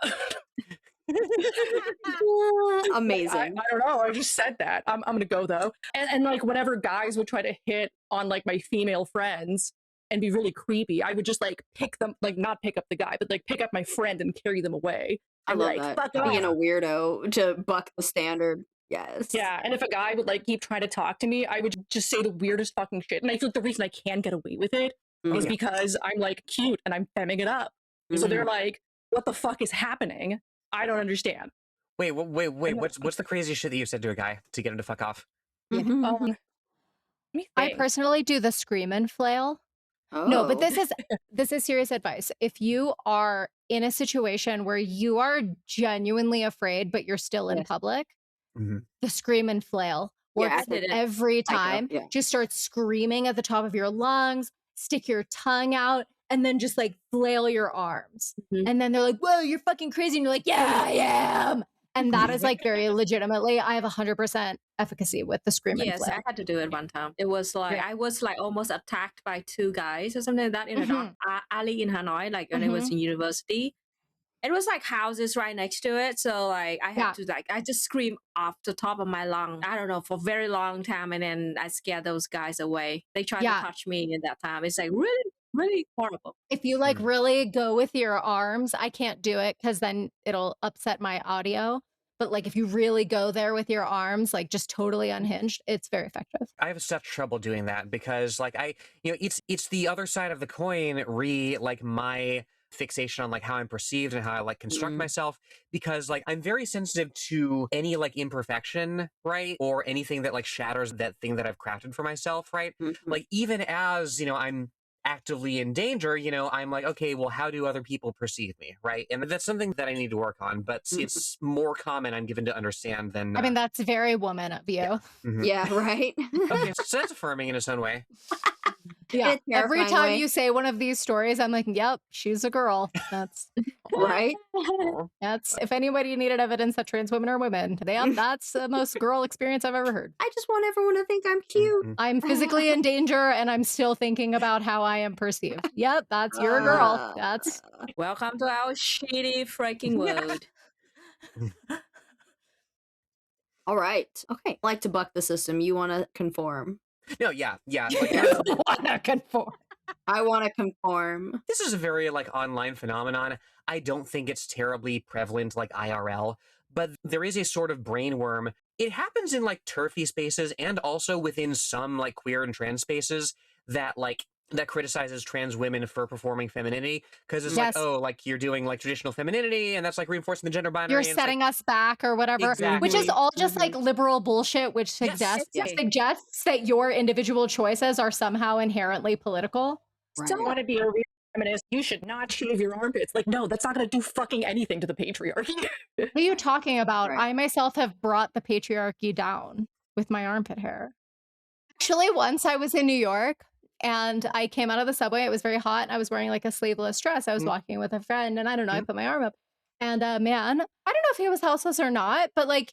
Amazing. I don't know. I just said that. I'm gonna go though. And like whenever guys would try to hit on like my female friends and be really creepy, I would just like pick them, like not pick up the guy, but like pick up my friend and carry them away. I And love like, that. fuck Being a off. weirdo to buck the standard. Yes. Yeah, and if a guy would like keep trying to talk to me, I would just say the weirdest fucking shit. And I feel like the reason I can get away with it is Mhm. because I'm like cute and I'm femming it up. So they're like, what the fuck is happening? I don't understand. wait. What's the craziest shit that you said to a guy to get him to fuck off? Mhm. Let me I think. personally do the scream and flail. Oh. No, but this is serious advice. If you are in a situation where you are genuinely afraid, but you're still in Yes. public, Mhm. the scream and flail Yeah, I works did it. every I know, time. yeah. Just start screaming at the top of your lungs, stick your tongue out, and then just like flail your arms. Mhm. And then they're like, whoa, you're fucking crazy. And you're like, yeah, I am. And that is like very legitimately, I have 100% efficacy with the scream and Yes, flail. I had to do it one time. It was like Yeah. I was like almost attacked by 2 guys or something like that in a dark alley in Hanoi, like when I was in university. It was like houses right next to it, so like I had to like I just scream off the top of my lung. I don't know for a very long time, and then I scared those guys away. They tried Yeah. to touch me at that time. It's like really, really horrible. If you like really go with your arms, I can't do it because then it'll upset my audio. But like if you really go there with your arms, like just totally unhinged, it's very effective. I have such trouble doing that because like it's the other side of the coin, like my fixation on like how I'm perceived and how I like construct myself, because like I'm very sensitive to any like imperfection, right? Or anything that like shatters that thing that I've crafted for myself, right? Mhm. Like even as, I'm actively in danger, I'm like, okay, well, how do other people perceive me, right? And that's something that I need to work on, but it's more common, I'm given to understand than I mean, that's very woman of you. mhm. Yeah, right. Okay, so that's affirming in its own way. Yeah. a Every terrifying time way. you say one of these stories, I'm like, yep, she's a girl. That's Right? if anybody needed evidence that trans women are women, that's the most girl experience I've ever heard. I just want everyone to think I'm cute. Mhm. I'm physically in danger and I'm still thinking about how I am perceived. Yep, that's you're a girl. That's Welcome to our shitty freaking world. All right. Okay. Like to buck the system. You want to conform. No, yeah. wanna conform. I want to conform. This is a very like online phenomenon. I don't think it's terribly prevalent like IRL, but there is a sort of brain worm. It happens in like turfy spaces and also within some like queer and trans spaces that criticizes trans women for performing femininity, because it's like, oh, like you're doing like traditional femininity and that's like reinforcing the gender binary. You're setting us back or whatever, which is all just like liberal bullshit, which suggests that your individual choices are somehow inherently political. Right. So you want to be a real feminist, you should not shave your armpits. Like, no, that's not going to do fucking anything to the patriarchy. What are you talking about? Right. I myself have brought the patriarchy down with my armpit hair. Actually, once I was in New York and I came out of the subway. It was very hot and I was wearing like a sleeveless dress. I was walking with a friend and I don't know, I put my arm up and man, I don't know if he was houseless or not, but like,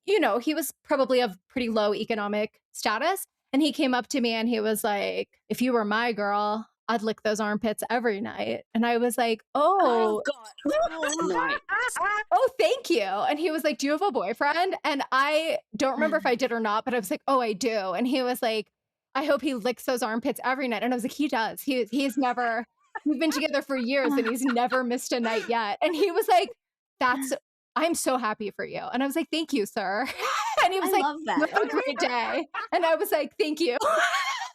you know, he was probably of pretty low economic status. And he came up to me and he was like, if you were my girl, I'd lick those armpits every night. And I was like, oh, God. Oh, thank you. And he was like, do you have a boyfriend? And I don't remember if I did or not, but I was like, oh, I do. And he was like, I hope he licks those armpits every night. And I was like, he does. He's never, we've been together for years and he's never missed a night yet. And he was like, I'm so happy for you. And I was like, thank you, sir. And he was like, have a great day. And I was like, thank you.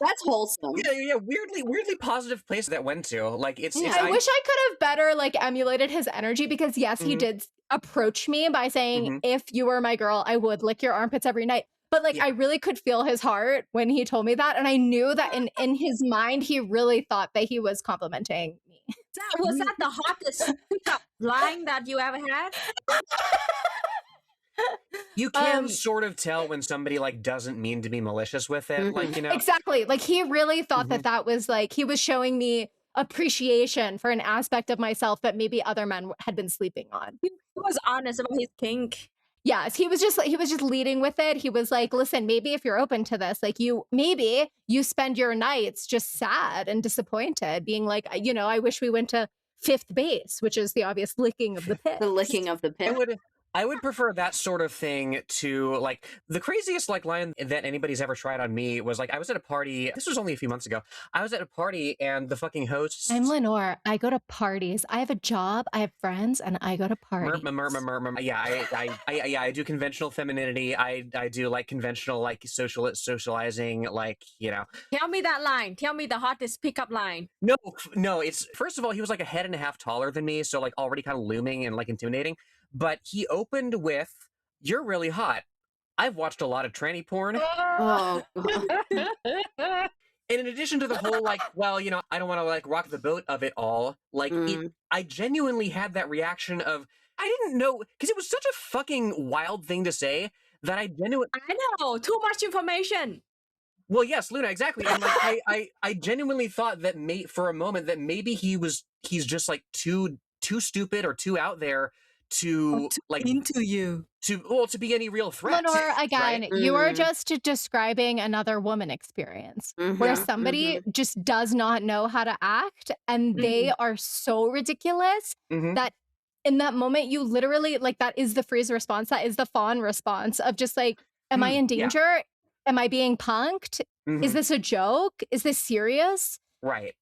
That's wholesome. Yeah. Weirdly positive place that went to. Like it's I wish I could have better like emulated his energy, because yes, he did approach me by saying, if you were my girl, I would lick your armpits every night. But like, I really could feel his heart when he told me that. And I knew that in his mind, he really thought that he was complimenting me. Was that the hottest pickup line that you ever had? You can sort of tell when somebody like doesn't mean to be malicious with it. Like, you know. Exactly. Like he really thought that was like, he was showing me appreciation for an aspect of myself that maybe other men had been sleeping on. He was honest about his kink. Yes, he was just leading with it. He was like, listen, maybe if you're open to this, like maybe you spend your nights just sad and disappointed, being like, you know, I wish we went to fifth base, which is the obvious licking of the pit. The licking of the pit. I would prefer that sort of thing to like the craziest like line that anybody's ever tried on me was like, I was at a party. This was only a few months ago. I was at a party and the fucking host. I'm Lenore. I go to parties. I have a job. I have friends, and I go to parties. Yeah, I do conventional femininity. I do like conventional like socializing. Like, you know. Tell me that line. Tell me the hottest pickup line. No. It's first of all, he was like a head and a half taller than me, so like already kind of looming and like intimidating. But he opened with, "You're really hot. I've watched a lot of tranny porn." Oh. And in addition to the whole like, well, you know, I don't want to like rock the boat of it all. Like, I genuinely had that reaction of, I didn't know, because it was such a fucking wild thing to say that I know, too much information. Well, yes, Luna, exactly. And like, I genuinely thought that for a moment that maybe he's just like too stupid or too out there to like into you to be any real threat. Lenore, again, right? You are just describing another woman experience where somebody just does not know how to act, and they are so ridiculous that in that moment you literally like, that is the freeze response, that is the fawn response of just like, am I in danger? Am I being punked? Is this a joke? Is this serious? Right.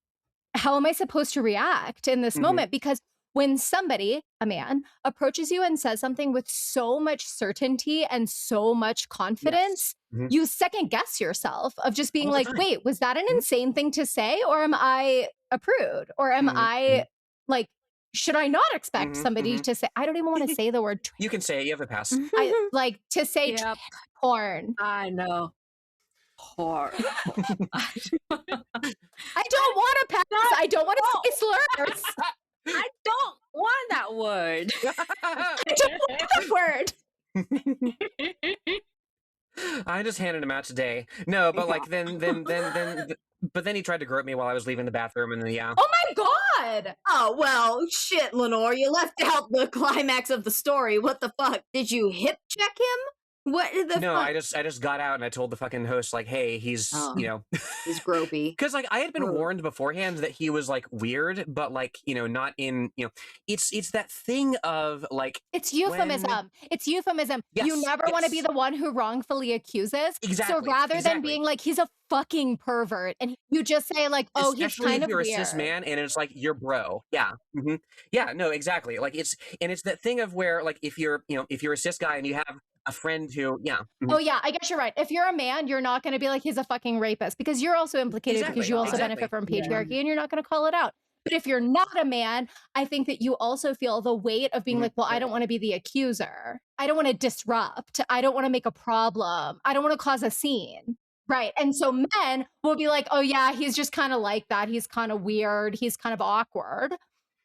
How am I supposed to react in this moment? Because when somebody, a man, approaches you and says something with so much certainty and so much confidence, you second guess yourself of just being like, wait, was that an insane thing to say? Or am I a prude? Or am I like, should I not expect somebody to say, I don't even want to say the word. You can say it, you have a pass. I like to say porn. I know. Porn. I don't want to pass. I don't want to say slurs. I don't want that word. I don't want the word. I just handed him out today. No, but like but then he tried to grope me while I was leaving the bathroom, and then Oh my god! Oh well, shit, Lenore, you left out the climax of the story. What the fuck? Did you hip check him? What the No, fuck? I just got out and I told the fucking host, like, hey, he's, you know, He's gropey. because like I had been Ugh. warned beforehand that he was like weird, but like, you know, not in, you know, it's that thing of like, It's euphemism. It's euphemism. You Yes, never want to be yes. the one who wrongfully accuses. So Exactly, rather than exactly. being like, he's a fucking pervert, and you just say like, oh, he's Especially kind if of you're a weird. cis man and it's like your bro. Yeah. Yeah, no, exactly. Like it's that thing of where like if you're, you know, if you're a cis guy and you have a friend who, Oh yeah, I guess you're right. If you're a man, you're not going to be like, he's a fucking rapist, because you're also implicated, Exactly, because you also exactly. benefit from patriarchy, and you're not going to call it out. But if you're not a man, I think that you also feel the weight of being like, well, I don't want to be the accuser. I don't want to disrupt. I don't want to make a problem. I don't want to cause a scene. Right. And so men will be like, oh yeah, he's just kind of like that. He's kind of weird. He's kind of awkward.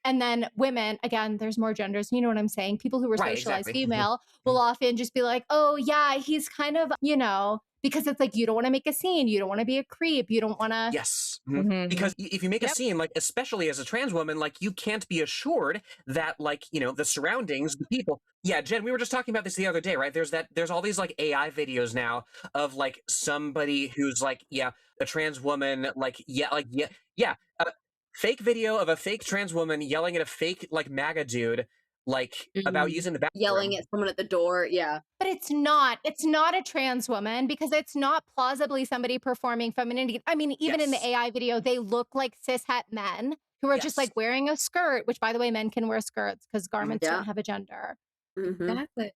And then women, again, there's more genders. You know what I'm saying? People who are Right, socialized exactly. female will often just be like, oh yeah, he's kind of, you know, because it's like, you don't want to make a scene. You don't want to be a creep. You don't want to. Yes. Mhm. Because if you make a scene, like, especially as a trans woman, like, you can't be assured that, like, you know, the surroundings, the people. Yeah, Jen, we were just talking about this the other day, right? There's all these, like, AI videos now of, like, somebody who's, like, yeah, a trans woman, fake video of a fake trans woman yelling at a fake, like, MAGA dude, like, about using the bathroom. Yelling at someone at the door. Yeah. But it's not a trans woman, because it's not plausibly somebody performing femininity. I mean, even in the Yes. AI video, they look like cishet men who are just Yes. like wearing a skirt, which by the way, men can wear skirts because garments Yeah. don't have a gender. Exactly.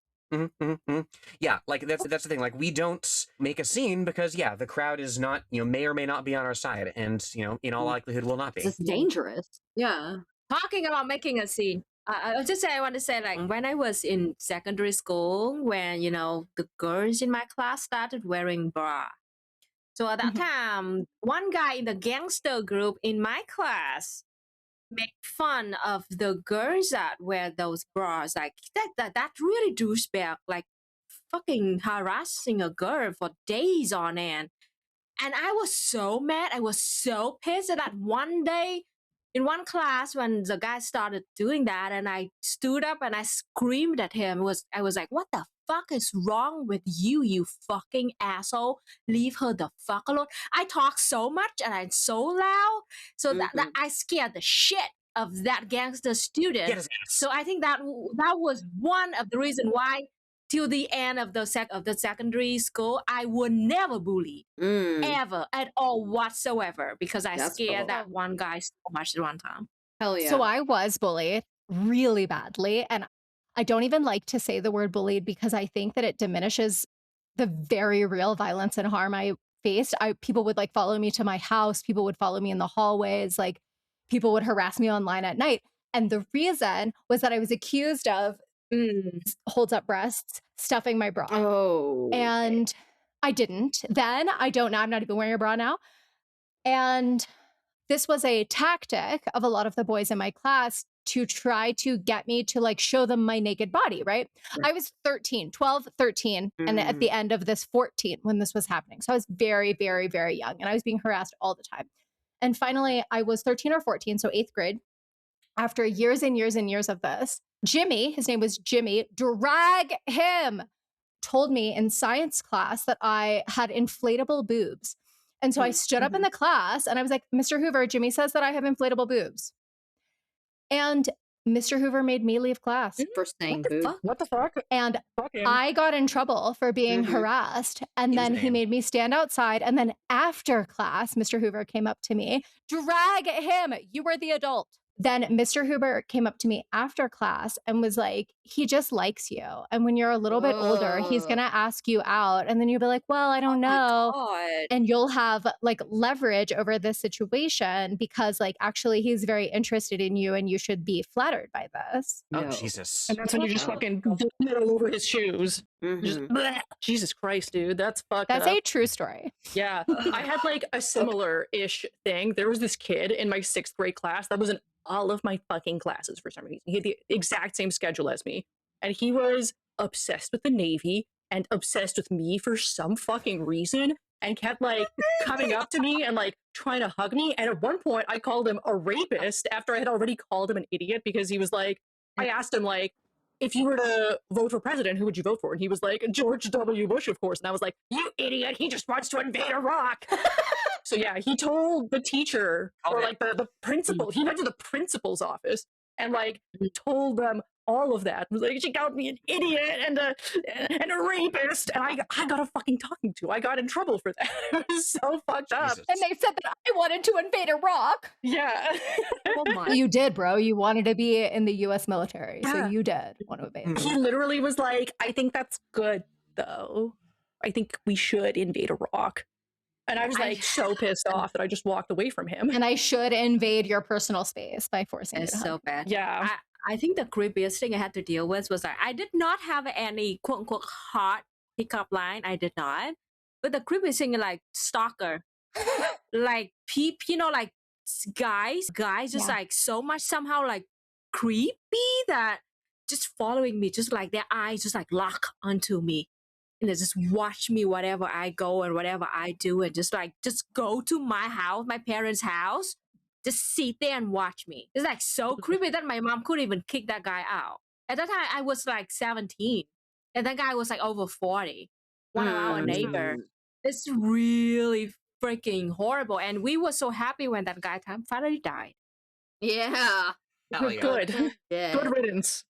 Yeah, like that's the thing. Like we don't make a scene because the crowd is not, you know, may or may not be on our side, and you know, in all likelihood, will not be. It's dangerous. Yeah. Talking about making a scene, I want to say, like, when I was in secondary school, when, you know, the girls in my class started wearing bra. So at that time, one guy in the gangster group in my class make fun of the girls that wear those bras. Like, that really douchebag, like, fucking harassing a girl for days on end. And I was so mad. I was so pissed that one day in one class when the guy started doing that, and I stood up and I screamed at him. I was like, what the fuck is wrong with you, you fucking asshole? Leave her the fuck alone. I talk so much and I'm so loud. So that I scared the shit of that gangster student. Get his ass. So I think that was one of the reasons why till the end of the secondary school, I would never bully ever at all whatsoever, because I scared that one guy so much at one time. Hell yeah. So I was bullied really badly. And I don't even like to say the word bullied, because I think that it diminishes the very real violence and harm I faced. People would like follow me to my house. People would follow me in the hallways. Like, people would harass me online at night. And the reason was that I was accused of holds up breasts, stuffing my bra. Oh. And I didn't then. I don't now. I'm not even wearing a bra now. And this was a tactic of a lot of the boys in my class to try to get me to like show them my naked body, right? I was 12, 13, and at the end of this 14 when this was happening. So I was very, very, very young, and I was being harassed all the time. And finally, I was 13 or 14, so 8th grade. After years and years and years of this, Jimmy, his name was Jimmy, drag him, told me in science class that I had inflatable boobs. And so I stood up in the class and I was like, Mr. Hoover, Jimmy says that I have inflatable boobs. And Mr. Hoover made me leave class. For saying boob. What the fuck? And I got in trouble for being harassed. And then he made me stand outside. And then after class, Mr. Hoover came up to me, drag him. You were the adult. Then Mr. Hoover came up to me after class and was like, he just likes you. And when you're a little bit older, he's going to ask you out. And then you'll be like, well, I don't know. And you'll have like leverage over this situation because like, actually, he's very interested in you and you should be flattered by this. Oh, Jesus. And that's when you just fucking vomit all over his shoes. Just, bleh. Jesus Christ, dude. That's fucked That's up. a true story. Yeah. I had like a similar-ish thing. There was this kid in my 6th grade class that was in all of my fucking classes for some reason. He had the exact same schedule as me. And he was obsessed with the Navy and obsessed with me for some fucking reason, and kept like coming up to me and like trying to hug me. And at one point I called him a rapist after I had already called him an idiot, because he was like, I asked him like, if you were to vote for president, who would you vote for? And he was like, George W. Bush, of course. And I was like, you idiot, he just wants to invade Iraq. So yeah, he told the teacher or like the principal, he went to the principal's office and like told them all of that. He was like, she called me an idiot and a rapist. And I got a fucking talking to. I got in trouble for that. It was so fucked up. Jesus. And they said that I wanted to invade Iraq. Yeah. Oh my. You did, bro. You wanted to be in the US military. So Yeah. you did want to invade. He literally was like, I think that's good, though. I think we should invade Iraq. And I was like so pissed off that I just walked away from him. And I should invade your personal space by forcing you It's to so hug. bad. Yeah. I think the creepiest thing I had to deal with was like I did not have any quote unquote hot pickup line. I did not. But the creepiest thing is like stalker. Like like guys just like so much somehow like creepy that just following me, just like their eyes just like lock onto me. And they just watch me whatever I go and whatever I do, and just go to my house, my parents' house, just sit there and watch me. It's like so creepy that my mom couldn't even kick that guy out. At that time, I was like 17, and that guy was like over 40. One of our neighbor. It's really freaking horrible, and we were so happy when that guy finally died. Yeah. Hell yeah. Good. Yeah. Good riddance.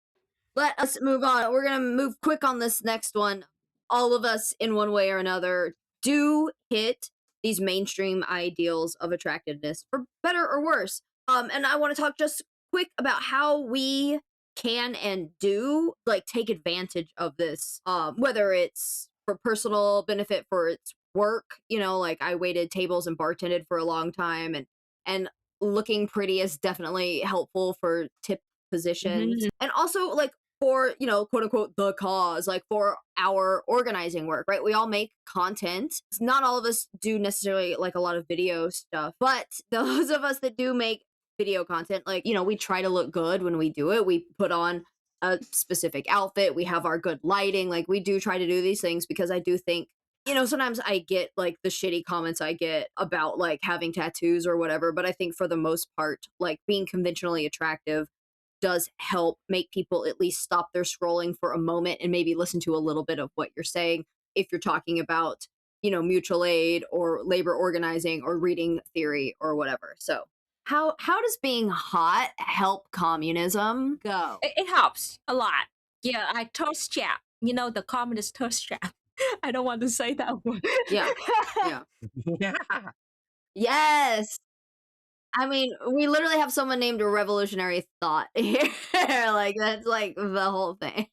Let us move on. We're going to move quick on this next one. All of us, in one way or another, do hit these mainstream ideals of attractiveness, for better or worse. And I want to talk just quick about how we can and do like take advantage of this, whether it's for personal benefit, for its work. Like I waited tables and bartended for a long time, and looking pretty is definitely helpful for tip positions, and also like for quote unquote the cause, like for our organizing work, right? We all make content. Not all of us do necessarily like a lot of video stuff, but those of us that do make video content, like we try to look good when we do it. We put on a specific outfit, we have our good lighting, like we do try to do these things because I do think sometimes I get like the shitty comments I get about like having tattoos or whatever, but I think for the most part, like being conventionally attractive does help make people at least stop their scrolling for a moment and maybe listen to a little bit of what you're saying if you're talking about mutual aid or labor organizing or reading theory or whatever. So how does being hot help communism? Go. It helps a lot. Yeah, I thirst trap. The communist thirst trap. I don't want to say that word. Yeah. Yeah. Yeah. Yes. I mean, we literally have someone named Revolutionary Th0t here. Like, that's like the whole thing.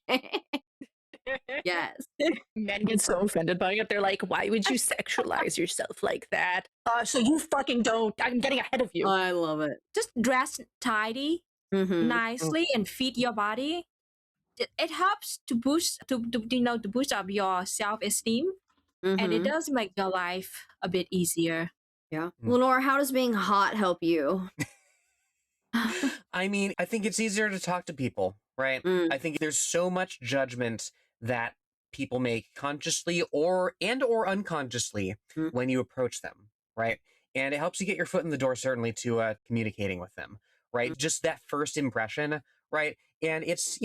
Yes. Men get so offended by it. They're like, why would you sexualize yourself like that? So you fucking don't. I'm getting ahead of you. I love it. Just dress tidy, nicely, and feed your body. It helps to boost to boost up your self-esteem, and it does make your life a bit easier. Yeah. Lenore, how does being hot help you? I mean, I think it's easier to talk to people, right? I think there's so much judgment that people make consciously or unconsciously when you approach them, right? And it helps you get your foot in the door, certainly, to communicating with them, right? Just that first impression, right? And it's,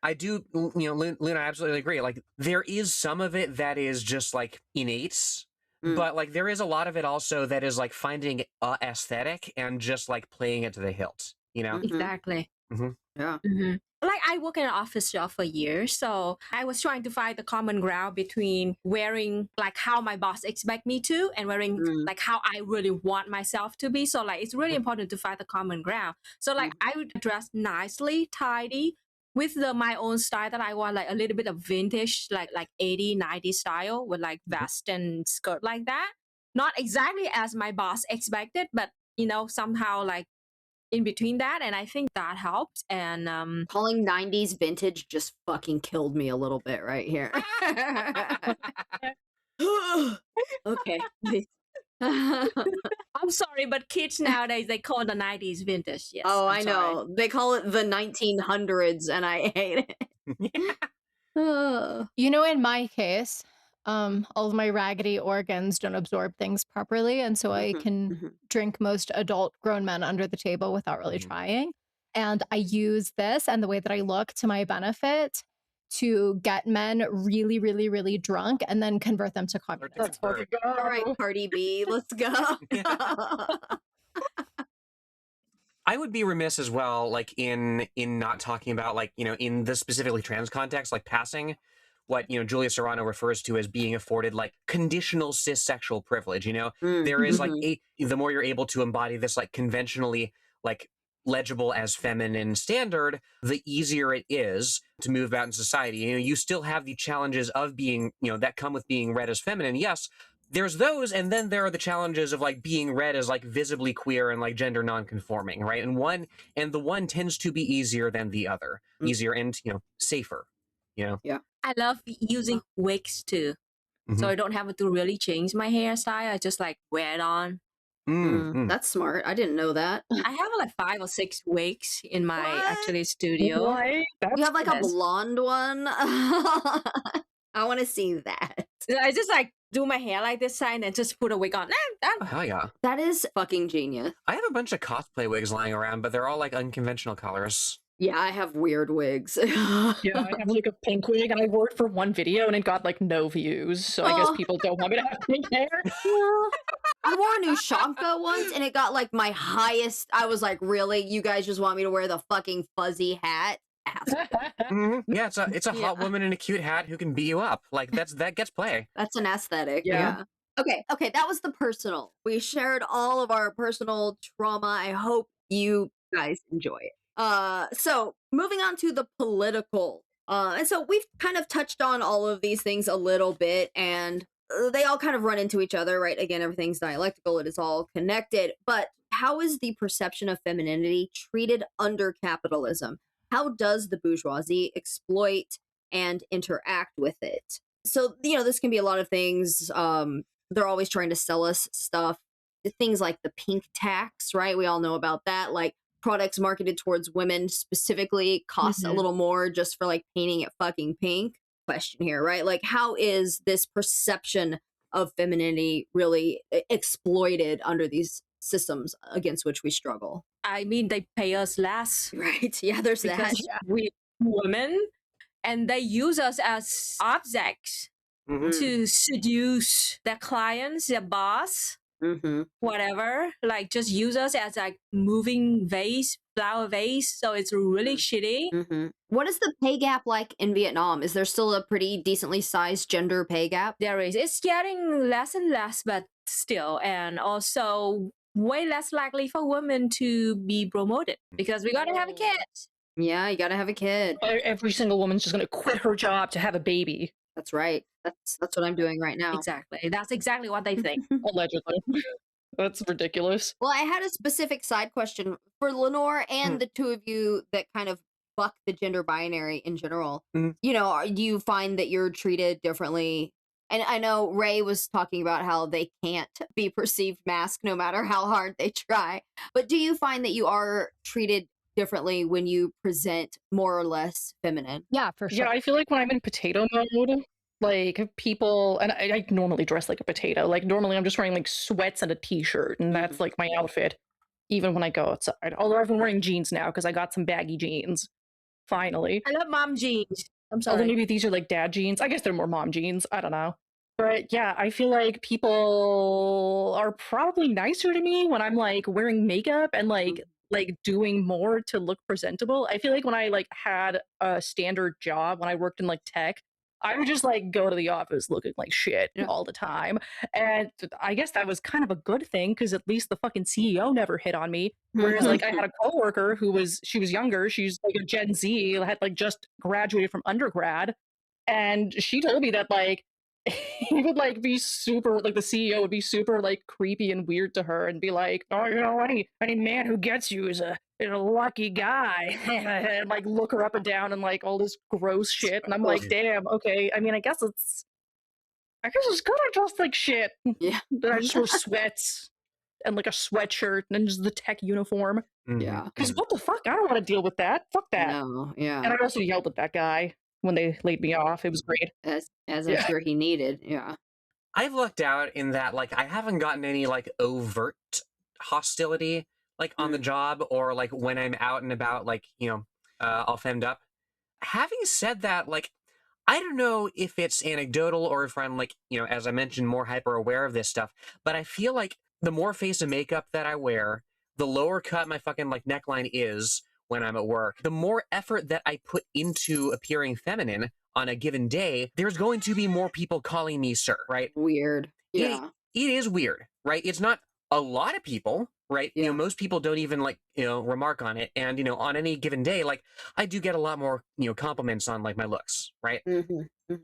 I do, Luna, I absolutely agree. Like, there is some of it that is just like innate. But like there is a lot of it also that is like finding aesthetic and just like playing it to the hilt, Exactly. Yeah. Like I work in an office job for years, so I was trying to find the common ground between wearing like how my boss expect me to and wearing like how I really want myself to be. So like it's really important to find the common ground. So like I would dress nicely, tidy, with my own style that I want, like a little bit of vintage, like 80s, 90s style with like vest and skirt like that. Not exactly as my boss expected, but somehow like in between that. And I think that helps. And calling 90s vintage just fucking killed me a little bit right here. Okay. I'm sorry, but kids nowadays, they call the 90s vintage. Yes. Oh, I'm I know. sorry. They call it the 1900s, and I hate it. In my case, all of my raggedy organs don't absorb things properly, and so I can drink most adult grown men under the table without really trying. And I use this and the way that I look to my benefit to get men really, really, really drunk and then convert them to communists. That's fucking All right, Cardi B, let's go. I would be remiss as well, like in not talking about, like, you know, in the specifically trans context, like passing what, you know, Julia Serrano refers to as being afforded like conditional cis-sexual privilege. You know, there is like the more you're able to embody this like conventionally like legible as feminine standard, the easier it is to move about in society. You know, you still have the challenges of being, you know, that come with being read as feminine. Yes, there's those, and then there are the challenges of like being read as like visibly queer and like gender non-conforming, right? And the one tends to be easier than the other, easier and, you know, safer, you know. Yeah. I love using wigs too. So I don't have to really change my hairstyle. I just like wear it on. That's smart. I didn't know that. I have like 5 or 6 wigs in my What? actually studio. What? You have like a Yes. blonde one? I want to see that. I just like do my hair like this side and just put a wig on. Oh, hell yeah. That is fucking genius. I have a bunch of cosplay wigs lying around, but they're all like unconventional colors. Yeah, I have weird wigs. Yeah, I have like a pink wig, and I wore it for one video, and it got like no views. So I guess people don't want me to have pink hair. I wore a new Shanka once, and it got like my highest. I was like, really? You guys just want me to wear the fucking fuzzy hat? Yeah, it's a hot woman in a cute hat who can beat you up. Like that gets play. That's an aesthetic. Yeah. Okay, that was the personal. We shared all of our personal trauma. I hope you guys enjoy it. So moving on to the political. And so we've kind of touched on all of these things a little bit, and they all kind of run into each other, right? Again, everything's dialectical, it is all connected. But how is the perception of femininity treated under capitalism? How does the bourgeoisie exploit and interact with it? So, you know, this can be a lot of things. They're always trying to sell us stuff. Things like the pink tax, right? We all know about that. Like products marketed towards women specifically cost a little more just for like painting it fucking pink. Question here, right? Like, how is this perception of femininity really exploited under these systems against which we struggle? I mean, they pay us less. Right. Yeah, there's that. Because we women, and they use us as objects to seduce their clients, their boss, whatever. Like, just use us as like moving vase, flower vase. So it's really shitty. What is the pay gap like in Vietnam? Is there still a pretty decently sized gender pay gap? There is. It's getting less and less, but still. And also way less likely for women to be promoted because we gotta have a kid. Yeah, you gotta have a kid. Every single woman's just gonna quit her job to have a baby. That's right. That's what I'm doing right now. Exactly. That's exactly what they think. Allegedly. That's ridiculous. Well, I had a specific side question for Lenore and the two of you that kind of buck the gender binary in general. You know, do you find that you're treated differently? And I know Rae was talking about how they can't be perceived masc no matter how hard they try. But do you find that you are treated differently when you present more or less feminine? Yeah, for sure. Yeah, I feel like when I'm in potato mode, like people, and I normally dress like a potato. Like normally I'm just wearing like sweats and a t-shirt, and that's like my outfit, even when I go outside. Although I've been wearing jeans now because I got some baggy jeans. Finally. I love mom jeans. I'm sorry. Although maybe these are like dad jeans. I guess they're more mom jeans. I don't know. But yeah, I feel like people are probably nicer to me when I'm like wearing makeup and like doing more to look presentable. I feel like when I like had a standard job, when I worked in like tech, I would just like go to the office looking like shit all the time. And I guess that was kind of a good thing because at least the fucking CEO never hit on me. Whereas like I had a coworker she was younger. She's like a Gen Z, had like just graduated from undergrad. And she told me that like he would like be super, like the CEO would be super like creepy and weird to her and be like, oh, you know, any man who gets you is a lucky guy, and like look her up and down and like all this gross shit. And I'm like, damn, okay. I mean, I guess it's good I dress like shit. Yeah. Then I just wear sweats and like a sweatshirt and then just the tech uniform. Yeah. Because what the fuck? I don't want to deal with that. Fuck that. No, yeah. And I also yelled at that guy when they laid me off. It was great. As I'm sure he needed. Yeah. I've lucked out in that like I haven't gotten any like overt hostility like on the job or like when I'm out and about, like, all femmed up. Having said that, like, I don't know if it's anecdotal or if I'm like, as I mentioned, more hyper aware of this stuff, but I feel like the more face of makeup that I wear, the lower cut my fucking like neckline is when I'm at work, the more effort that I put into appearing feminine on a given day, there's going to be more people calling me sir, right? Weird. Yeah. It is weird, right? It's not a lot of people, right? Yeah. Most people don't even like, remark on it. And, on any given day, like I do get a lot more, compliments on like my looks, right?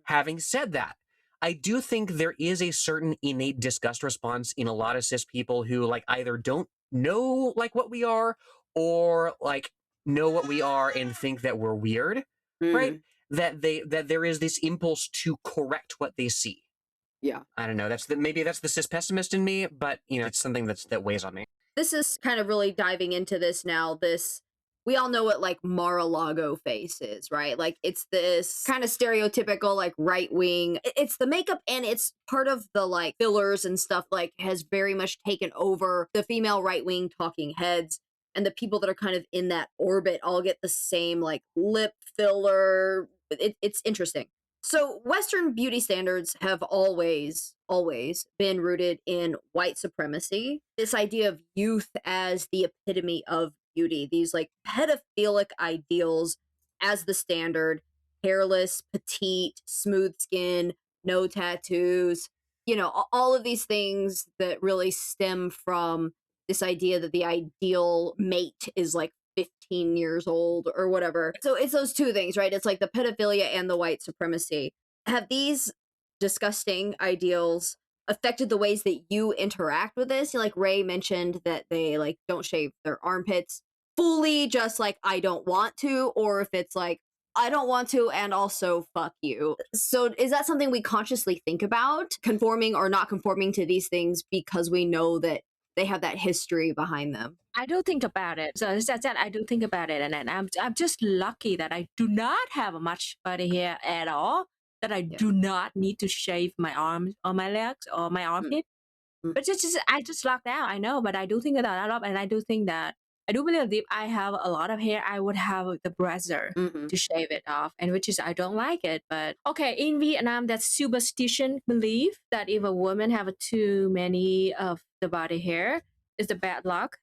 Having said that, I do think there is a certain innate disgust response in a lot of cis people who like either don't know like what we are or like know what we are and think that we're weird, right? That there is this impulse to correct what they see. Yeah. I don't know. Maybe that's the cis pessimist in me, but it's something that weighs on me. This is kind of really diving into this now. We all know what like Mar-a-Lago face is, right? Like it's this kind of stereotypical like right wing. It's the makeup and it's part of the like fillers and stuff like has very much taken over the female right wing talking heads. And the people that are kind of in that orbit all get the same like lip filler. It's interesting. So Western beauty standards have always been rooted in white supremacy. This idea of youth as the epitome of beauty, these like pedophilic ideals as the standard, hairless, petite, smooth skin, no tattoos, all of these things that really stem from this idea that the ideal mate is like 15 years old or whatever. So it's those two things, right? It's like the pedophilia and the white supremacy. Have these disgusting ideals affected the ways that you interact with this? Like Rae mentioned that they like don't shave their armpits fully, just like I don't want to, or if it's like I don't want to and also fuck you. So is that something we consciously think about, conforming or not conforming to these things because we know that they have that history behind them? I do think about it. So as I said, I do think about it, and I'm just lucky that I do not have much body hair at all. That I do not need to shave my arms or my legs or my armpit. But I just lucked out. I know, but I do think that a lot, and I do think that I do believe that if I have a lot of hair, I would have the razor to shave it off, and which is I don't like it. But okay, in Vietnam, that superstition belief that if a woman have too many of the body hair, is the bad luck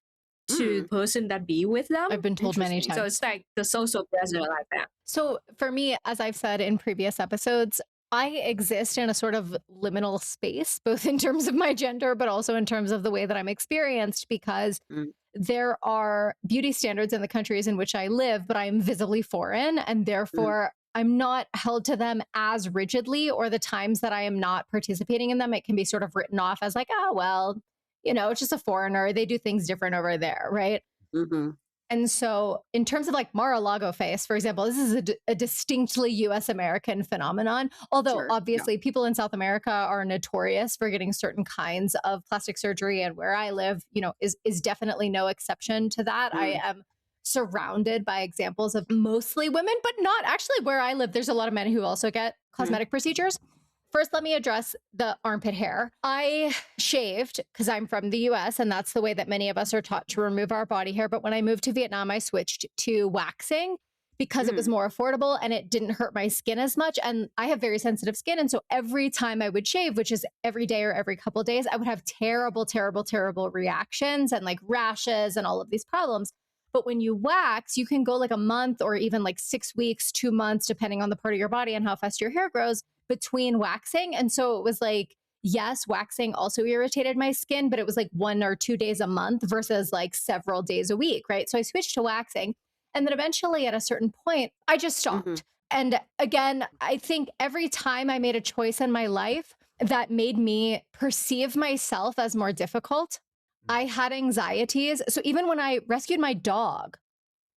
to the person that be with them. I've been told many times. So it's like the social pressure like that. So for me, as I've said in previous episodes, I exist in a sort of liminal space, both in terms of my gender, but also in terms of the way that I'm experienced, because there are beauty standards in the countries in which I live, but I am visibly foreign, and therefore I'm not held to them as rigidly, or the times that I am not participating in them, it can be sort of written off as like, oh, well, it's just a foreigner. They do things different over there, right? And so in terms of like Mar-a-Lago face, for example, this is a distinctly US American phenomenon. Although obviously people in South America are notorious for getting certain kinds of plastic surgery. And where I live, is definitely no exception to that. I am surrounded by examples of mostly women, but not actually where I live. There's a lot of men who also get cosmetic procedures. First, let me address the armpit hair. I shaved because I'm from the US, and that's the way that many of us are taught to remove our body hair. But when I moved to Vietnam, I switched to waxing because it was more affordable and it didn't hurt my skin as much. And I have very sensitive skin. And so every time I would shave, which is every day or every couple of days, I would have terrible, terrible, terrible reactions and like rashes and all of these problems. But when you wax, you can go like a month or even like 6 weeks, 2 months, depending on the part of your body and how fast your hair grows between waxing. And so it was like, yes, waxing also irritated my skin, but it was like 1 or 2 days a month versus like several days a week, right? So I switched to waxing. And then eventually at a certain point, I just stopped. And again, I think every time I made a choice in my life that made me perceive myself as more difficult, I had anxieties. So even when I rescued my dog,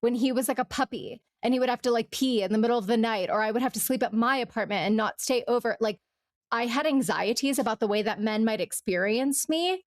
when he was like a puppy and he would have to like pee in the middle of the night, or I would have to sleep at my apartment and not stay over, like I had anxieties about the way that men might experience me,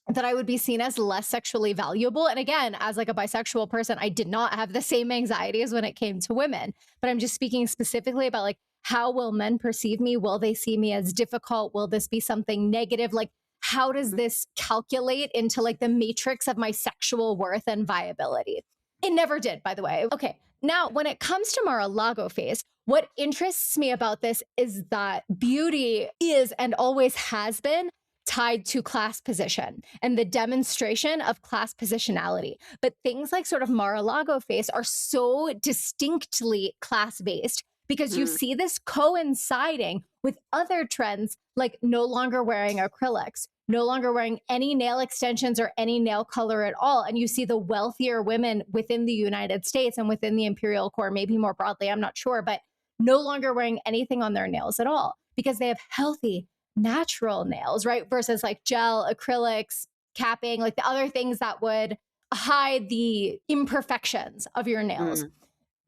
that I would be seen as less sexually valuable. And again, as like a bisexual person, I did not have the same anxieties when it came to women, but I'm just speaking specifically about like, how will men perceive me? Will they see me as difficult? Will this be something negative? Like how does this calculate into like the matrix of my sexual worth and viability? It never did, by the way. Okay, now when it comes to Mar-a-Lago face, what interests me about this is that beauty is and always has been tied to class position and the demonstration of class positionality. But things like sort of Mar-a-Lago face are so distinctly class-based because you see this coinciding with other trends like no longer wearing acrylics, no longer wearing any nail extensions or any nail color at all. And you see the wealthier women within the United States and within the imperial core, maybe more broadly, I'm not sure, but no longer wearing anything on their nails at all because they have healthy, natural nails, right? Versus like gel, acrylics, capping, like the other things that would hide the imperfections of your nails.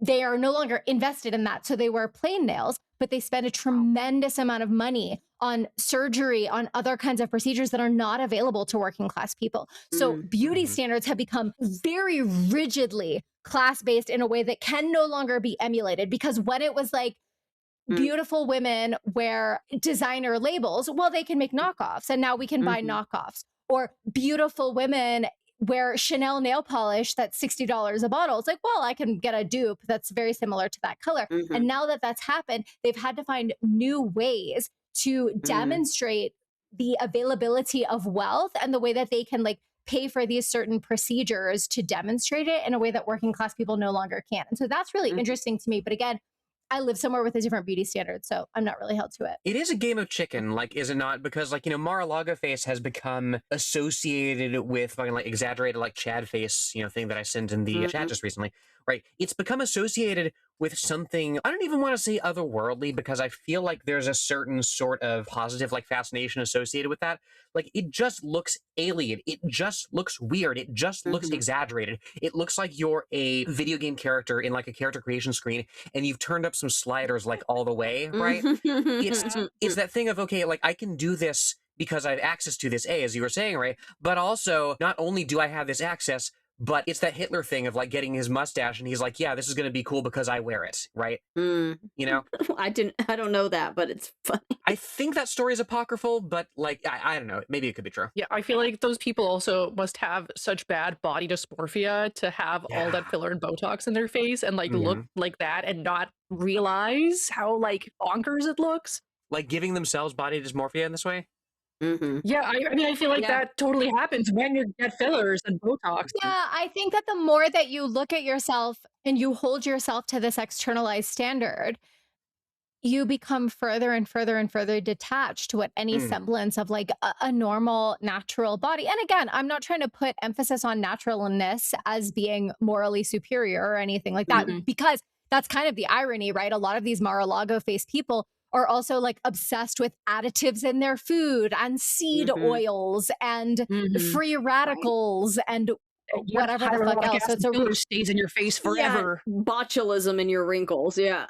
They are no longer invested in that. So they wear plain nails, but they spend a tremendous amount of money on surgery, on other kinds of procedures that are not available to working class people. So beauty standards have become very rigidly class-based in a way that can no longer be emulated, because when it was like beautiful women wear designer labels, well, they can make knockoffs and now we can buy knockoffs. Or beautiful women wear Chanel nail polish that's $60 a bottle. It's like, well, I can get a dupe that's very similar to that color. And now that that's happened, they've had to find new ways to demonstrate the availability of wealth and the way that they can like pay for these certain procedures to demonstrate it in a way that working class people no longer can. And so that's really interesting to me. But again, I live somewhere with a different beauty standard, so I'm not really held to it. It is a game of chicken, like, is it not? Because, like, you know, Mar-a-Lago face has become associated with fucking, like, exaggerated, like, Chad face, you know, thing that I sent in the chat just recently, right? It's become associated with something, I don't even want to say otherworldly, because I feel like there's a certain sort of positive, like, fascination associated with that. Like, it just looks alien. It just looks weird. It just looks exaggerated. It looks like you're a video game character in, like, a character creation screen, and you've turned up some sliders, like, all the way, right? It's that thing of, okay, like, I can do this because I have access to this, A, as you were saying, right? But also, not only do I have this access, but it's that Hitler thing of like getting his mustache and he's like, yeah, this is going to be cool because I wear it, right? You know? I don't know that, but it's funny. I think that story is apocryphal, but like, I don't know. Maybe it could be true. Yeah, I feel like those people also must have such bad body dysmorphia to have all that filler and Botox in their face and like look like that and not realize how like bonkers it looks. Like giving themselves body dysmorphia in this way? Yeah, I mean, I feel like that totally happens when you get fillers and Botox. Yeah, I think that the more that you look at yourself and you hold yourself to this externalized standard, you become further and further and further detached to what any semblance of like a normal, natural body. And again, I'm not trying to put emphasis on naturalness as being morally superior or anything like that, because that's kind of the irony, right? A lot of these Mar-a-Lago face people are also like obsessed with additives in their food and seed oils and free radicals and whatever the fuck else. So it's filler stays in your face forever. Yeah, botulism in your wrinkles. Yeah.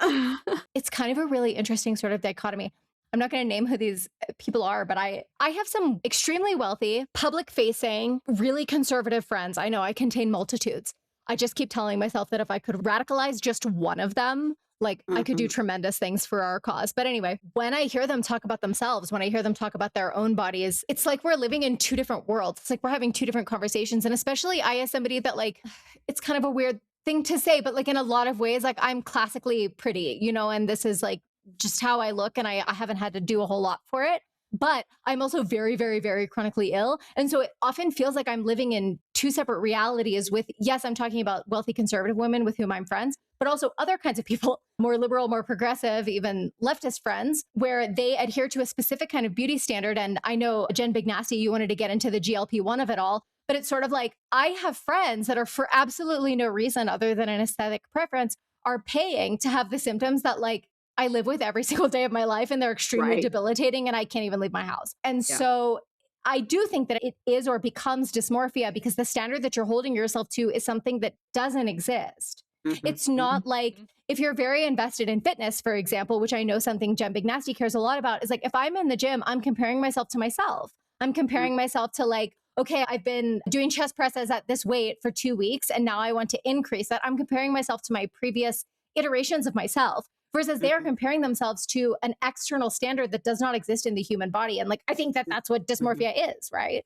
It's kind of a really interesting sort of dichotomy. I'm not going to name who these people are, but I have some extremely wealthy, public-facing, really conservative friends. I know I contain multitudes. I just keep telling myself that if I could radicalize just one of them, like I could do tremendous things for our cause. But anyway, when I hear them talk about themselves, when I hear them talk about their own bodies, it's like we're living in two different worlds. It's like we're having two different conversations. And especially I, as somebody that like, it's kind of a weird thing to say, but like in a lot of ways, like I'm classically pretty, you know, and this is like just how I look and I haven't had to do a whole lot for it. But I'm also very, very, very chronically ill. And so it often feels like I'm living in two separate realities with, yes, I'm talking about wealthy conservative women with whom I'm friends, but also other kinds of people, more liberal, more progressive, even leftist friends, where they adhere to a specific kind of beauty standard. And I know, Jen Big Nasty, you wanted to get into the GLP-1 of it all, but it's sort of like, I have friends that are for absolutely no reason other than an aesthetic preference are paying to have the symptoms that like I live with every single day of my life, and they're extremely debilitating and I can't even leave my house. And so I do think that it is or becomes dysmorphia because the standard that you're holding yourself to is something that doesn't exist. It's not like if you're very invested in fitness, for example, which I know something Jen Big Nasty cares a lot about, is like if I'm in the gym, I'm comparing myself to myself. I'm comparing myself to like, okay, I've been doing chest presses at this weight for 2 weeks and now I want to increase that. I'm comparing myself to my previous iterations of myself. versus they are comparing themselves to an external standard that does not exist in the human body. And like, I think that that's what dysmorphia is, right?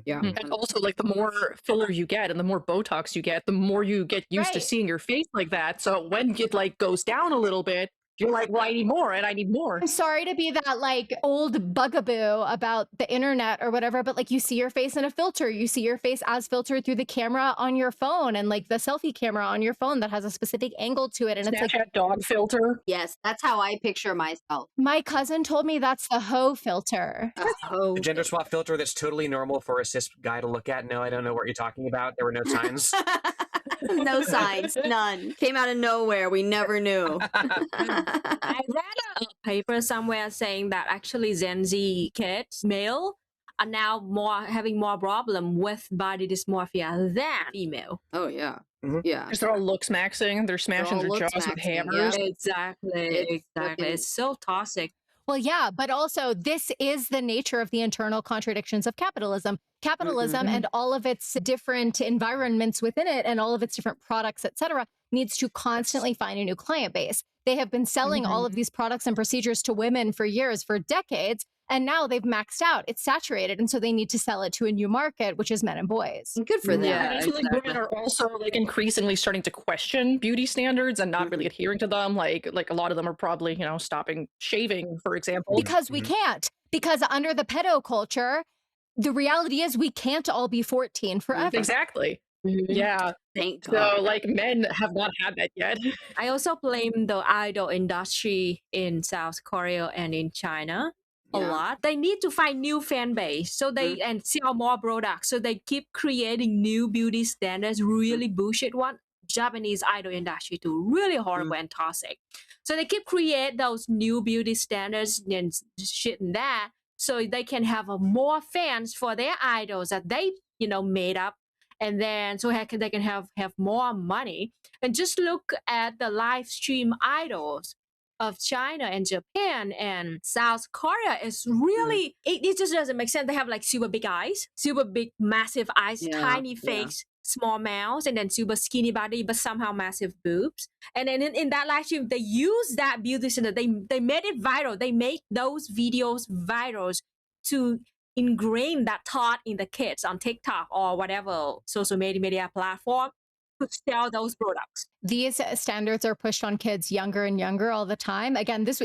Yeah. And also, like, the more filler you get and the more Botox you get, the more you get used to Right. seeing your face like that. So when it like goes down a little bit, you're like, well, I need more and I need more. I'm sorry to be that like old bugaboo about the internet or whatever, but like you see your face in a filter, you see your face as filtered through the camera on your phone and like the selfie camera on your phone that has a specific angle to it. And it's like, Snapchat dog filter. Yes, that's how I picture myself. my cousin told me that's the hoe filter. Oh, The gender swap filter that's totally normal for a cis guy to look at. No, I don't know what you're talking about. There were no signs. no signs, none. Came out of nowhere. We never knew. I read a paper somewhere saying that actually Gen Z kids, male, are now having more problem with body dysmorphia than female. Oh yeah, Mhm. yeah. Because they're all looks maxing, they're smashing all their looks jaws with maxing, hammers. yeah. Exactly. fucking- It's so toxic. Well, yeah, but also this is the nature of the internal contradictions of capitalism. Capitalism and all of its different environments within it and all of its different products, et cetera, needs to constantly find a new client base. They have been selling all of these products and procedures to women for years, for decades, and now they've maxed out. It's saturated, and so they need to sell it to a new market, which is men and boys. Good for them. Yeah, And I feel like women are also like increasingly starting to question beauty standards and not really adhering to them. Like a lot of them are probably, you know, stopping shaving, for example. Because we can't. Because under the pedo culture, the reality is we can't all be 14 forever. Exactly. Yeah. Thank So God. like men have not had that yet. I also blame the idol industry in South Korea and in China a Yeah. lot. They need to find new fan base so they and sell more products. So they keep creating new beauty standards, really bullshit one. Japanese idol industry too, really horrible and toxic. So they keep create those new beauty standards and shit and that, so they can have more fans for their idols that they made up, and then so they can have more money. And just look at the live stream idols of China and Japan and South Korea. Is really it just doesn't make sense. They have like super big eyes, super big massive eyes, Yeah, tiny yeah. face, small mouths, and then super skinny body but somehow massive boobs. And then in that live stream they use that beauty standard, they made it viral, they make those videos viral to ingrain that thought in the kids on TikTok or whatever social media platform to sell those products. These standards are pushed on kids younger and younger all the time. Again, this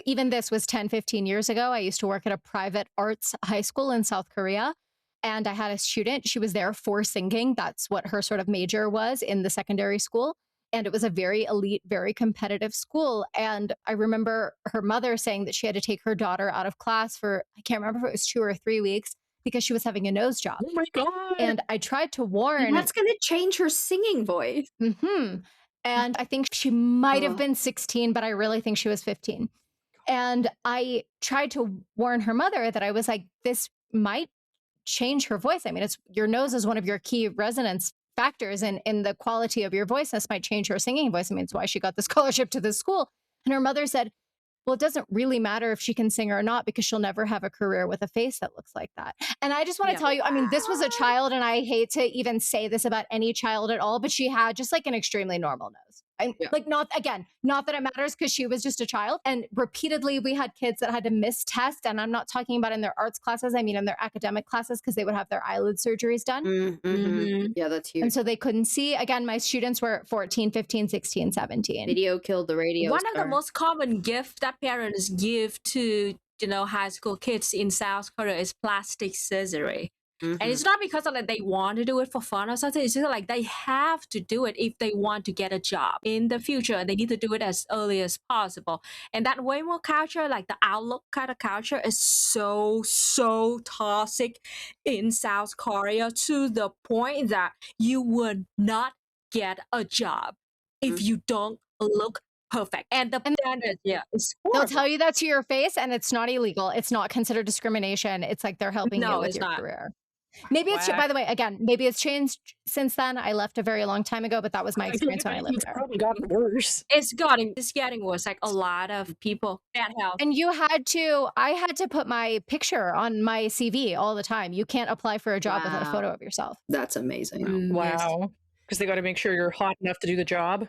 was 10, 15 years ago. I used to work at a private arts high school in South Korea. And I had a student, she was there for singing. That's what her sort of major was in the secondary school. And it was a very elite, very competitive school. And I remember her mother saying that she had to take her daughter out of class for, I can't remember if it was 2 or 3 weeks, because she was having a nose job. Oh my God. And I tried to warn. And that's going to change her singing voice. And I think she might have been 16, but I really think she was 15. And I tried to warn her mother that I was like, this might change her voice. I mean, your nose is one of your key resonance factors in the quality of your voice. This might change her singing voice. I mean, it's why she got the scholarship to this school. And her mother said, well, it doesn't really matter if she can sing or not, because she'll never have a career with a face that looks like that. And I just want to tell you, I mean, this was a child, and I hate to even say this about any child at all, but she had just like an extremely normal nose. Like, not that it matters, because she was just a child. And repeatedly we had kids that had to miss tests. And I'm not talking about in their arts classes. I mean, in their academic classes, because they would have their eyelid surgeries done. Yeah, that's huge. And so they couldn't see. Again, my students were 14, 15, 16, 17. Video killed the radio. One of the most common gifts that parents give to high school kids in South Korea is plastic surgery. And it's not because of like they want to do it for fun or something. It's just like they have to do it if they want to get a job in the future, and they need to do it as early as possible. And that Waymo culture, like the outlook kind of culture, is so toxic in South Korea, to the point that you would not get a job if you don't look perfect. And the standard, it's horrible. They'll tell you that to your face, and it's not illegal. It's not considered discrimination. It's like they're helping you with your career. Maybe it's, by the way, again, maybe it's changed since then. I left a very long time ago, but that was my experience when I lived there. It's probably gotten worse. It's getting worse. Like a lot of people can't help. And I had to put my picture on my CV all the time. You can't apply for a job without a photo of yourself. That's amazing. Wow. Because they got to make sure you're hot enough to do the job.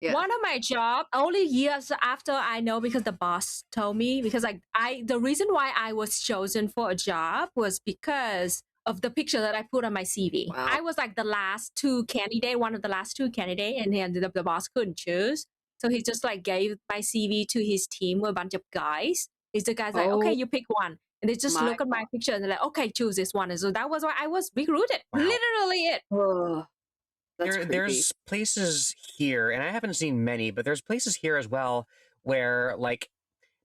Yeah. One of my job only years after I know because the boss told me, because like the reason why I was chosen for a job was because of the picture that I put on my CV. Wow. I was like the last two candidate, one of the last two candidate, and then the boss couldn't choose. So he just like gave my CV to his team, a bunch of guys. He's the guy's like, okay, you pick one. And they just look at my picture and they're like, okay, choose this one. And so that was why I was recruited. Wow. Literally it. Oh, There's places here, and I haven't seen many, but there's places here as well where, like,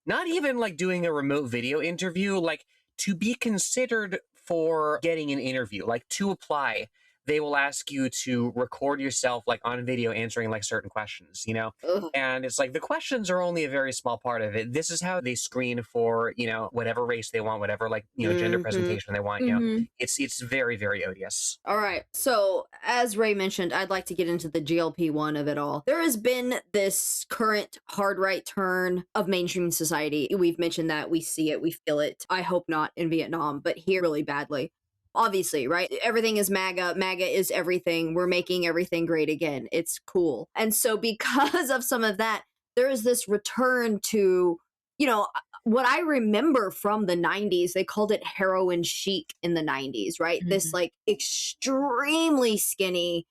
not even like doing a remote video interview, like to be considered for getting an interview, like to apply, they will ask you to record yourself like on video answering like certain questions, you know? Ugh. And it's like the questions are only a very small part of it. This is how they screen for, you know, whatever race they want, whatever like, you know, gender presentation they want, you know. It's very, very odious. All right. So as Rae mentioned, I'd like to get into the GLP-1 of it all. There has been this current hard right turn of mainstream society. We've mentioned that, we see it, we feel it. I hope not in Vietnam, but here really badly. Obviously, right? Everything is MAGA. MAGA is everything. We're making everything great again. It's cool. And so because of some of that, there is this return to, you know, what I remember from the 90s. They called it heroin chic in the 90s, right? This like extremely skinny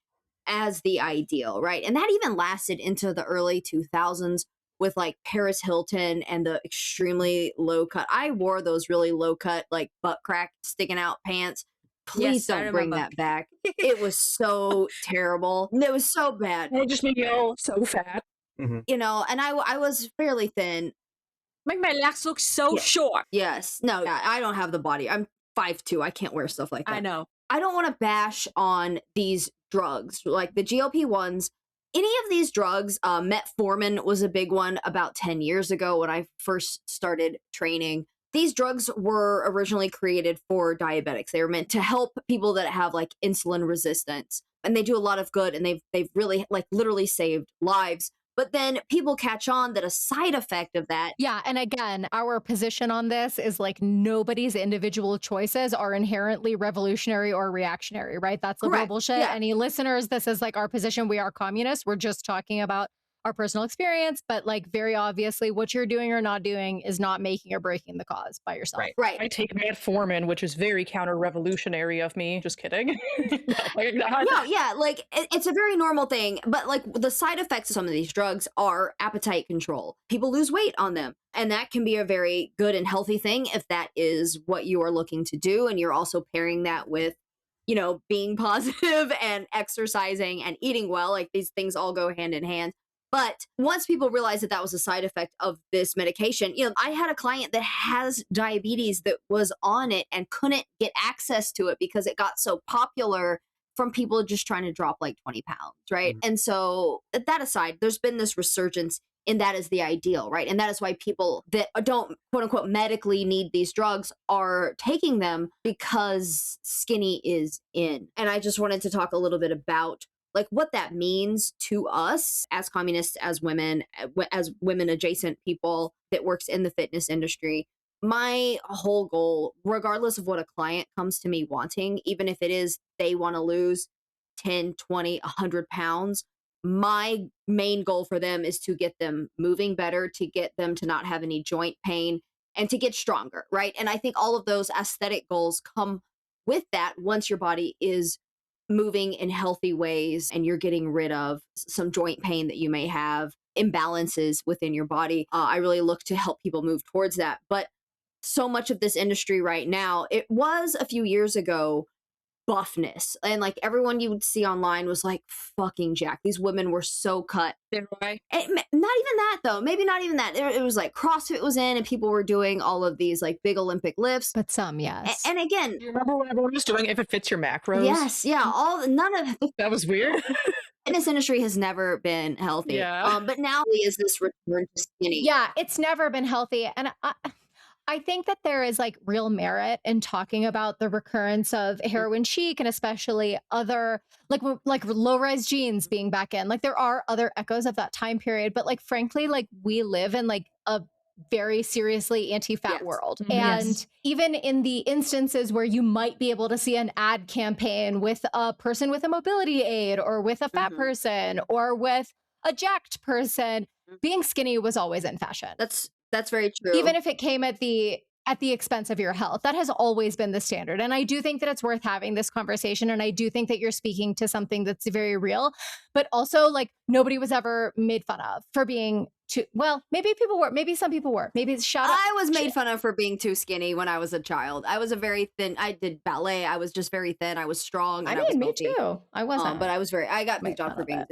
as the ideal, right? And that even lasted into the early 2000s with like Paris Hilton and the extremely low cut. I wore those really low cut, like butt crack sticking out pants. Please don't bring that back. It was so terrible. It was so bad. It just made me all so fat. You know, and I was fairly thin. Make my legs look so short. Yes. No, I don't have the body. I'm 5'2". I can't wear stuff like that. I know. I don't want to bash on these drugs, like the GLP-1s. Any of these drugs, metformin was a big one about 10 years ago when I first started training. These drugs were originally created for diabetics. They were meant to help people that have like insulin resistance, and they do a lot of good, and they've really like literally saved lives. But then people catch on that a side effect of that. Yeah. And again, our position on this is like nobody's individual choices are inherently revolutionary or reactionary, right? That's liberal bullshit. Yeah. Any listeners, this is like our position. We are communists. We're just talking about our personal experience, but like very obviously what you're doing or not doing is not making or breaking the cause by yourself. Right. I take metformin, which is very counter-revolutionary of me. Just kidding. No, yeah, like it's a very normal thing, but like the side effects of some of these drugs are appetite control. People lose weight on them, and that can be a very good and healthy thing if that is what you are looking to do, and you're also pairing that with, you know, being positive and exercising and eating well. Like these things all go hand in hand. But once people realized that that was a side effect of this medication, you know, I had a client that has diabetes that was on it and couldn't get access to it because it got so popular from people just trying to drop like 20 pounds, right? And so that aside, there's been this resurgence in that as the ideal, right? And that is why people that don't quote unquote medically need these drugs are taking them because skinny is in. And I just wanted to talk a little bit about like what that means to us as communists, as women adjacent people that works in the fitness industry. My whole goal, regardless of what a client comes to me wanting, even if it is they want to lose 10, 20, 100 pounds, my main goal for them is to get them moving better, to get them to not have any joint pain, and to get stronger, right? And I think all of those aesthetic goals come with that once your body is moving in healthy ways and you're getting rid of some joint pain that you may have, imbalances within your body. I really look to help people move towards that. But so much of this industry right now, it was a few years ago, buffness. And like everyone you would see online was like fucking jacked. These women were so cut. Right. Not even that though. Maybe not even that. It was like CrossFit was in and people were doing all of these like big Olympic lifts. But some, yes. And again, Do you remember what everyone was doing? If it fits your macros? yes, yeah, none of That was weird. fitness industry has never been healthy. Yeah. But now is this return to skinny. Yeah, it's never been healthy. And I think that there is like real merit in talking about the recurrence of heroin chic and especially other like low-rise jeans being back in. Like there are other echoes of that time period, but like frankly, like we live in like a very seriously anti-fat world. And even in the instances where you might be able to see an ad campaign with a person with a mobility aid or with a fat person or with a jacked person. Being skinny was always in fashion. That's very true. Even if it came at the expense of your health. That has always been the standard. And I do think that it's worth having this conversation. And I do think that you're speaking to something that's very real, but also like nobody was ever made fun of for being too, well, maybe people were, maybe some people were, maybe shout out. I was made fun of for being too skinny when I was a child. I was a very thin, I did ballet. I was just very thin. I was strong. And I mean, me healthy. too. I wasn't. But I got picked on for being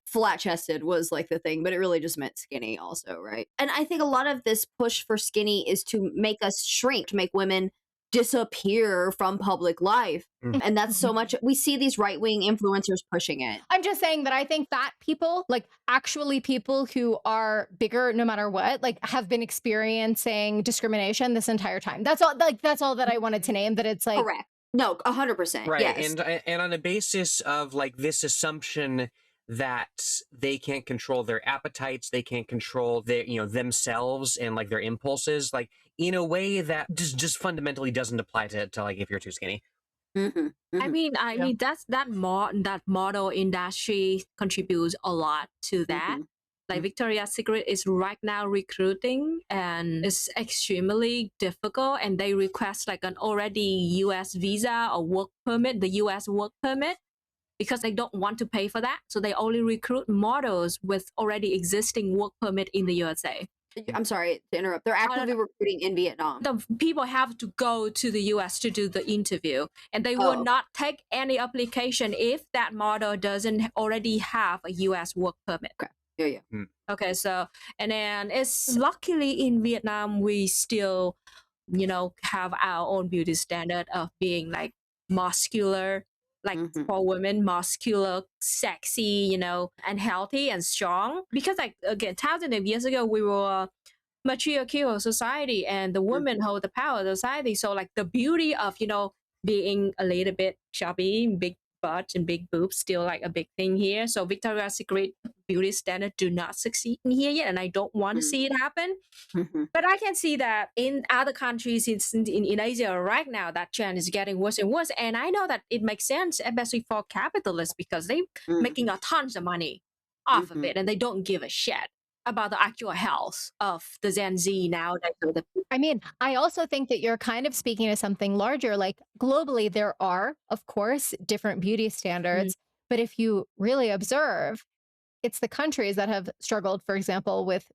flat chested was like the thing, but it really just meant skinny also, right? And I think a lot of this push for skinny is to make us shrink, to make women disappear from public life. And that's so much, we see these right-wing influencers pushing it. I'm just saying that I think fat people, like actually people who are bigger no matter what, like have been experiencing discrimination this entire time. That's all that I wanted to name, that it's like correct. No, 100%. Right. Yes. And on a basis of like this assumption that they can't control their appetites, they can't control their, themselves and like their impulses, like in a way that just fundamentally doesn't apply to like if you're too skinny. I mean that's that model industry contributes a lot to that. Like Victoria's Secret is right now recruiting, and it's extremely difficult, and they request like an already US visa or work permit, the US work permit, because they don't want to pay for that. So they only recruit models with already existing work permit in the USA. I'm sorry to interrupt. They're actively recruiting in Vietnam. The people have to go to the US to do the interview, and they will not take any application if that model doesn't already have a US work permit. Okay. Yeah. Okay, so, and then it's luckily in Vietnam, we still, have our own beauty standard of being like muscular, like for women, muscular, sexy, and healthy and strong. Because like, again, thousands of years ago, we were a matriarchal society and the women hold the power of the society. So like the beauty of, being a little bit chubby, big butt and big boobs still like a big thing here. So Victoria's Secret beauty standard do not succeed in here yet, and I don't want to see it happen. But I can see that in other countries, in Asia right now, that trend is getting worse and worse. And I know that it makes sense, especially for capitalists, because they're making a tons of money off of it, and they don't give a shit about the actual health of the Gen Z now. I mean, I also think that you're kind of speaking to something larger. Like globally, there are, of course, different beauty standards. But if you really observe, it's the countries that have struggled, for example, with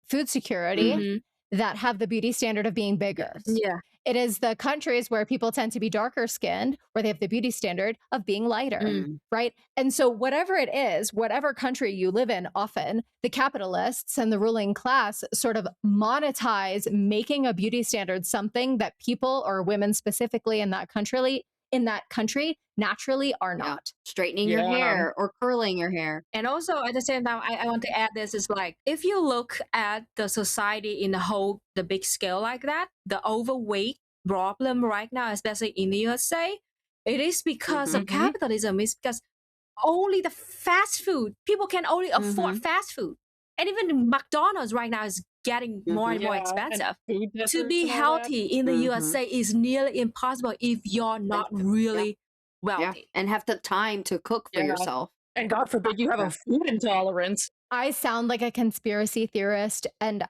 food security that have the beauty standard of being bigger. Yeah. It is the countries where people tend to be darker skinned, where they have the beauty standard of being lighter, right? And so whatever it is, whatever country you live in, often the capitalists and the ruling class sort of monetize making a beauty standard something that people, or women specifically in that country naturally are not. Straightening your hair or curling your hair. And also at the same time, I want to add this is like, if you look at the society in the big scale like that, the overweight problem right now, especially in the USA, it is because of capitalism. It's because only the fast food, people can only afford fast food. And even McDonald's right now is getting more and more expensive. To be healthy in the USA is nearly impossible if you're not really wealthy. And have the time to cook for yourself. And God forbid you have a food intolerance. I sound like a conspiracy theorist, and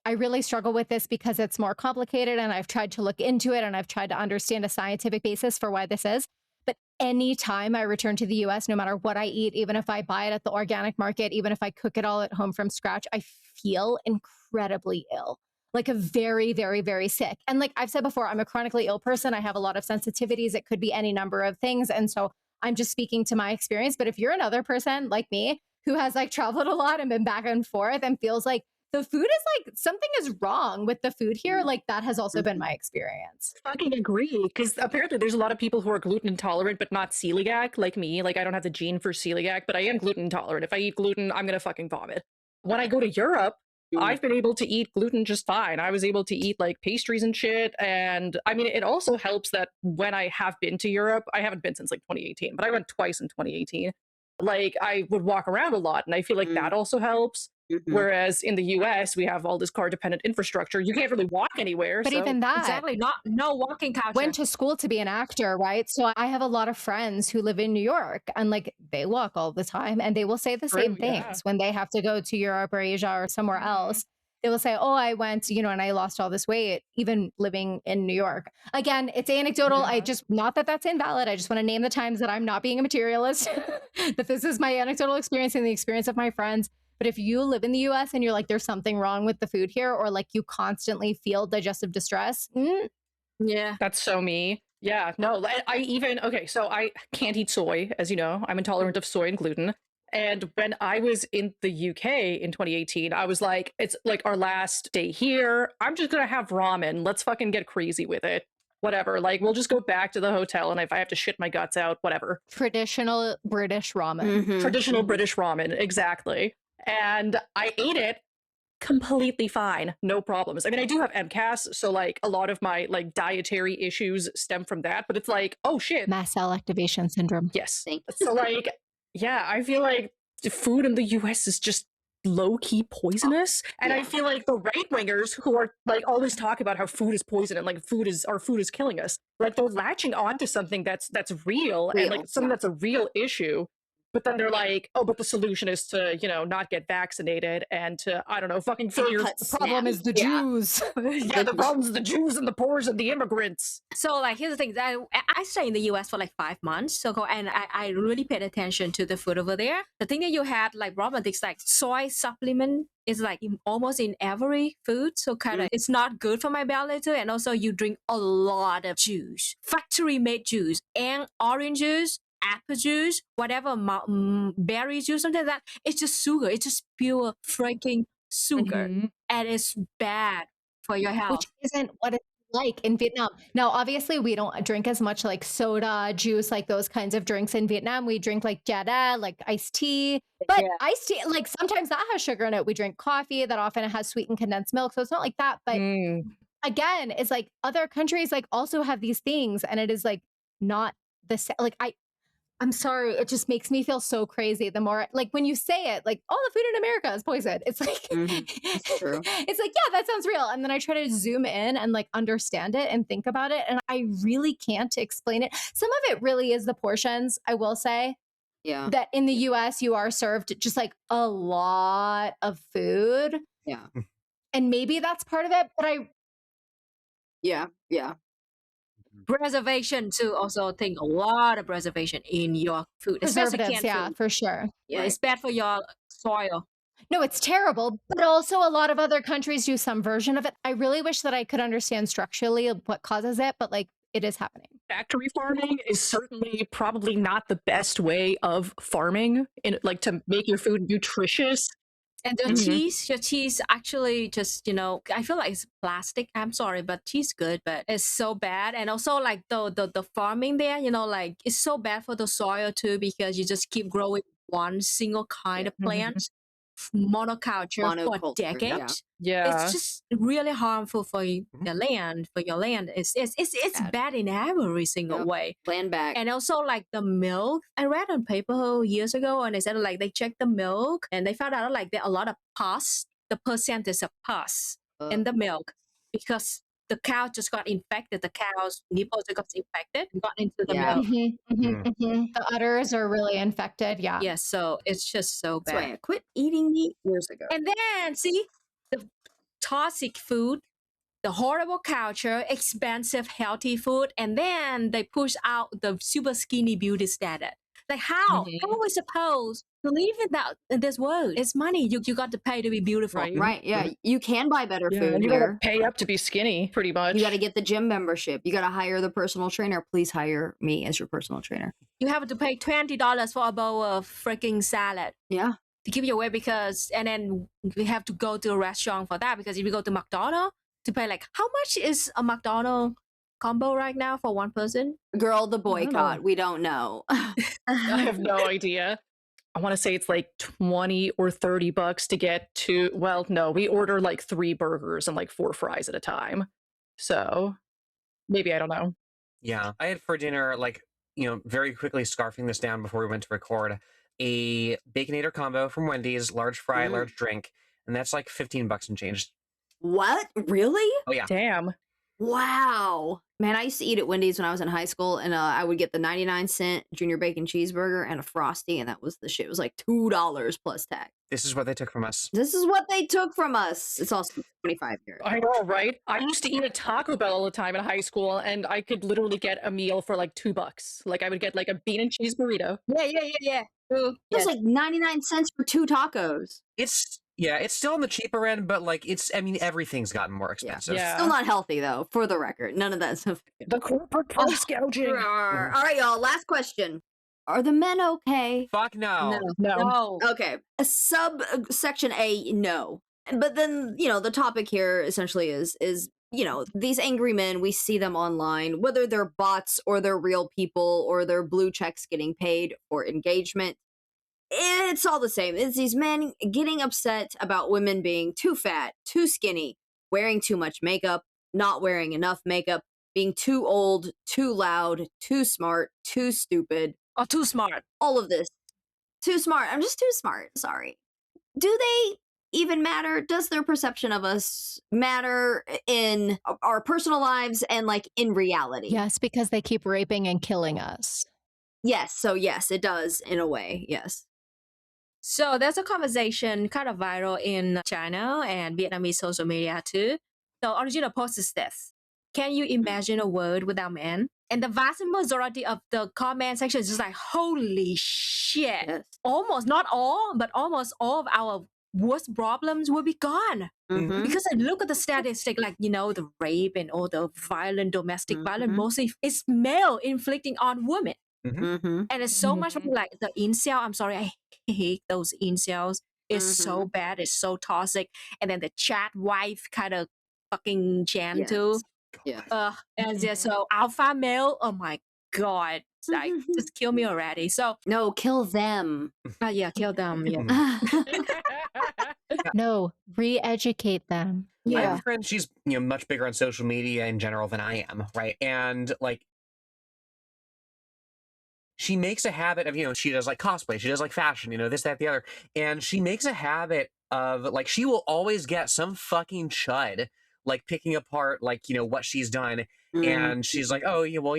I really struggle with this because it's more complicated, and I've tried to look into it, and I've tried to understand a scientific basis for why this is. But anytime I return to the US, no matter what I eat, even if I buy it at the organic market, even if I cook it all at home from scratch, I feel incredibly ill, like a very, very, very sick. And like I've said before, I'm a chronically ill person. I have a lot of sensitivities. It could be any number of things. And so I'm just speaking to my experience. But if you're another person like me who has like traveled a lot and been back and forth and feels like the food is like something is wrong with the food here, like that has also been my experience. Fucking agree, because apparently there's a lot of people who are gluten intolerant but not celiac, like me. Like I don't have the gene for celiac, but I am gluten intolerant. If I eat gluten, I'm gonna fucking vomit. When I go to Europe, I've been able to eat gluten just fine. I was able to eat like pastries and shit. And I mean, it also helps that when I have been to Europe, I haven't been since like 2018, but I went twice in 2018. Like I would walk around a lot, and I feel like that also helps. Whereas in the US, we have all this car dependent infrastructure. You can't really walk anywhere. But so even that, Exactly. No walking culture. went to school to be an actor, right? So I have a lot of friends who live in New York and like they walk all the time and they will say the same True, yeah. things when they have to go to Europe or Asia or somewhere else. They will say, oh, I went, and I lost all this weight, even living in New York. Again, it's anecdotal. I just, not that that's invalid. I just want to name the times that I'm not being a materialist, that this is my anecdotal experience and the experience of my friends. But if you live in the US and you're like, there's something wrong with the food here, or like you constantly feel digestive distress, Yeah. That's so me. Yeah, no, so I can't eat soy, as you know. I'm intolerant of soy and gluten. And when I was in the UK in 2018, I was like, it's like our last day here. I'm just going to have ramen. Let's fucking get crazy with it. Whatever. Like, we'll just go back to the hotel. And if I have to shit my guts out, whatever. traditional British ramen. Traditional British ramen. Exactly. And I ate it completely fine. No problems. I mean, I do have MCAS. So like a lot of my like dietary issues stem from that. But it's like, oh shit. Mast cell activation syndrome. Yes. Thanks. So like, yeah, I feel like the food in the US is just low-key poisonous. And I feel like the right-wingers who are like always talk about how food is poison and like our food is killing us. Like they're latching onto something that's real and like something that's a real issue. But then they're like, oh, but the solution is to, not get vaccinated and to, I don't know, fucking fill your... The problem is the Jews. Yeah, the problem's the Jews and the poors and the immigrants. So like here's the thing, I stayed in the US for like 5 months, and I really paid attention to the food over there. The thing that you had like ramen things like soy supplement is like almost in every food, so kind of it's not good for my belly too. And also you drink a lot of juice, factory made juice and orange juice, apple juice, whatever, berry juice, something like that. It's just sugar. It's just pure freaking sugar, and it's bad for your health. Which isn't what it's like in Vietnam. Now, obviously, we don't drink as much like soda, juice, like those kinds of drinks in Vietnam. We drink like jada, like iced tea. But iced tea, like sometimes that has sugar in it. We drink coffee that often has sweetened condensed milk. So it's not like that. But again, it's like other countries like also have these things, and it is like not the same. Like I'm sorry, it just makes me feel so crazy. The more, like, when you say it, like, all the food in America is poison. It's like, It's true. It's like, yeah, that sounds real. And then I try to zoom in and like understand it and think about it. And I really can't explain it. Some of it really is the portions, I will say. Yeah. That in the US, you are served just like a lot of food. Yeah. And maybe that's part of it. But Yeah. Preservation too. Also, think a lot of preservation in your food, especially preservatives, canned food. for sure. Yeah, it's bad for your soil. No, it's terrible, but also a lot of other countries do some version of it. I really wish that I could understand structurally what causes it, but like it is happening. Factory farming is certainly probably not the best way of farming in like to make your food nutritious. And your cheese actually just, I feel like it's plastic. I'm sorry, but cheese good, but it's so bad. And also like the farming there, like it's so bad for the soil too, because you just keep growing one single kind of plant, monoculture for decades. Yeah. It's just really harmful for the land, for your land. It's bad in every single way. Land back. And also like the milk. I read on paper years ago, and they said like they checked the milk and they found out like there are a lot of pus, the percentage of pus in the milk, because the cow just got infected. The cow's nipples got infected, got into the milk. The udders are really infected. Yeah. Yes, so it's just so bad. That's why I quit eating meat years ago. And then see the toxic food, the horrible culture, expensive healthy food, and then they push out the super skinny beauty standard. Like how are we supposed to live in this world? It's money. You got to pay to be beautiful. Right. Yeah. You can buy better food You here. gotta pay up to be skinny, pretty much. You got to get the gym membership. You got to hire the personal trainer. Please hire me as your personal trainer. You have to pay $20 for a bowl of freaking salad. Yeah. To keep your weight, and then we have to go to a restaurant for that, because if you go to McDonald's to pay, like, how much is a McDonald's combo right now for one person? Girl, the boycott. We don't know. I have no idea. I want to say it's like 20 or $30 to get to, well, no, we order like 3 burgers and like 4 fries at a time. So maybe, I don't know. Yeah. I had for dinner, like, very quickly scarfing this down before we went to record, a Baconator combo from Wendy's, large fry, large drink, and that's like $15 and change. What? Really? Oh yeah. Damn. Wow. Man, I used to eat at Wendy's when I was in high school, and I would get the 99-cent junior bacon cheeseburger and a Frosty, and that was the shit. It was like $2 plus tax. This is what they took from us. This is what they took from us. It's also 25 years. I know, right? I used to eat at Taco Bell all the time in high school, and I could literally get a meal for like $2. Like I would get like a bean and cheese burrito. Yeah. It was like 99 cents for 2 tacos. It's still on the cheaper end, but like everything's gotten more expensive. Yeah. Still not healthy though, for the record. None of that stuff. The corporate price gouging. All right, y'all. Last question. Are the men okay? Fuck no. No. Okay. A subsection A, no. But then, the topic here essentially is these angry men, we see them online, whether they're bots or they're real people or they're blue checks getting paid for engagement. It's all the same. It's these men getting upset about women being too fat, too skinny, wearing too much makeup, not wearing enough makeup, being too old, too loud, too smart, too stupid. Oh, too smart. All of this. Too smart. I'm just too smart. Sorry. Do they even matter? Does their perception of us matter in our personal lives and like in reality? Yes, because they keep raping and killing us. Yes. So yes, it does in a way. Yes. So there's a conversation kind of viral in China and Vietnamese social media too. The original post is this: can you imagine a world without men? And the vast majority of the comment section is just like, holy shit. Yes. Almost, not all, but almost all of our worst problems will be gone. Mhm. Because I look at the statistic, like, the rape and all the violent domestic violence, mostly it's male inflicting on women. Mhm. And it's so much like the incel. I'm sorry, I hate those incels. It's so bad. It's so toxic. And then the chat wife kind of fucking chant too. Yeah. And just so alpha male. Oh my god, like just kill me already. So No, kill them. yeah, kill them. Yeah. No, re-educate them. I have a friend, she's much bigger on social media in general than I am, right? And like she makes a habit of, she does like cosplay, she does like fashion, this, that, the other. And she makes a habit of like, she will always get some fucking chud, like picking apart, like, what she's done. And she's like, oh, yeah, well,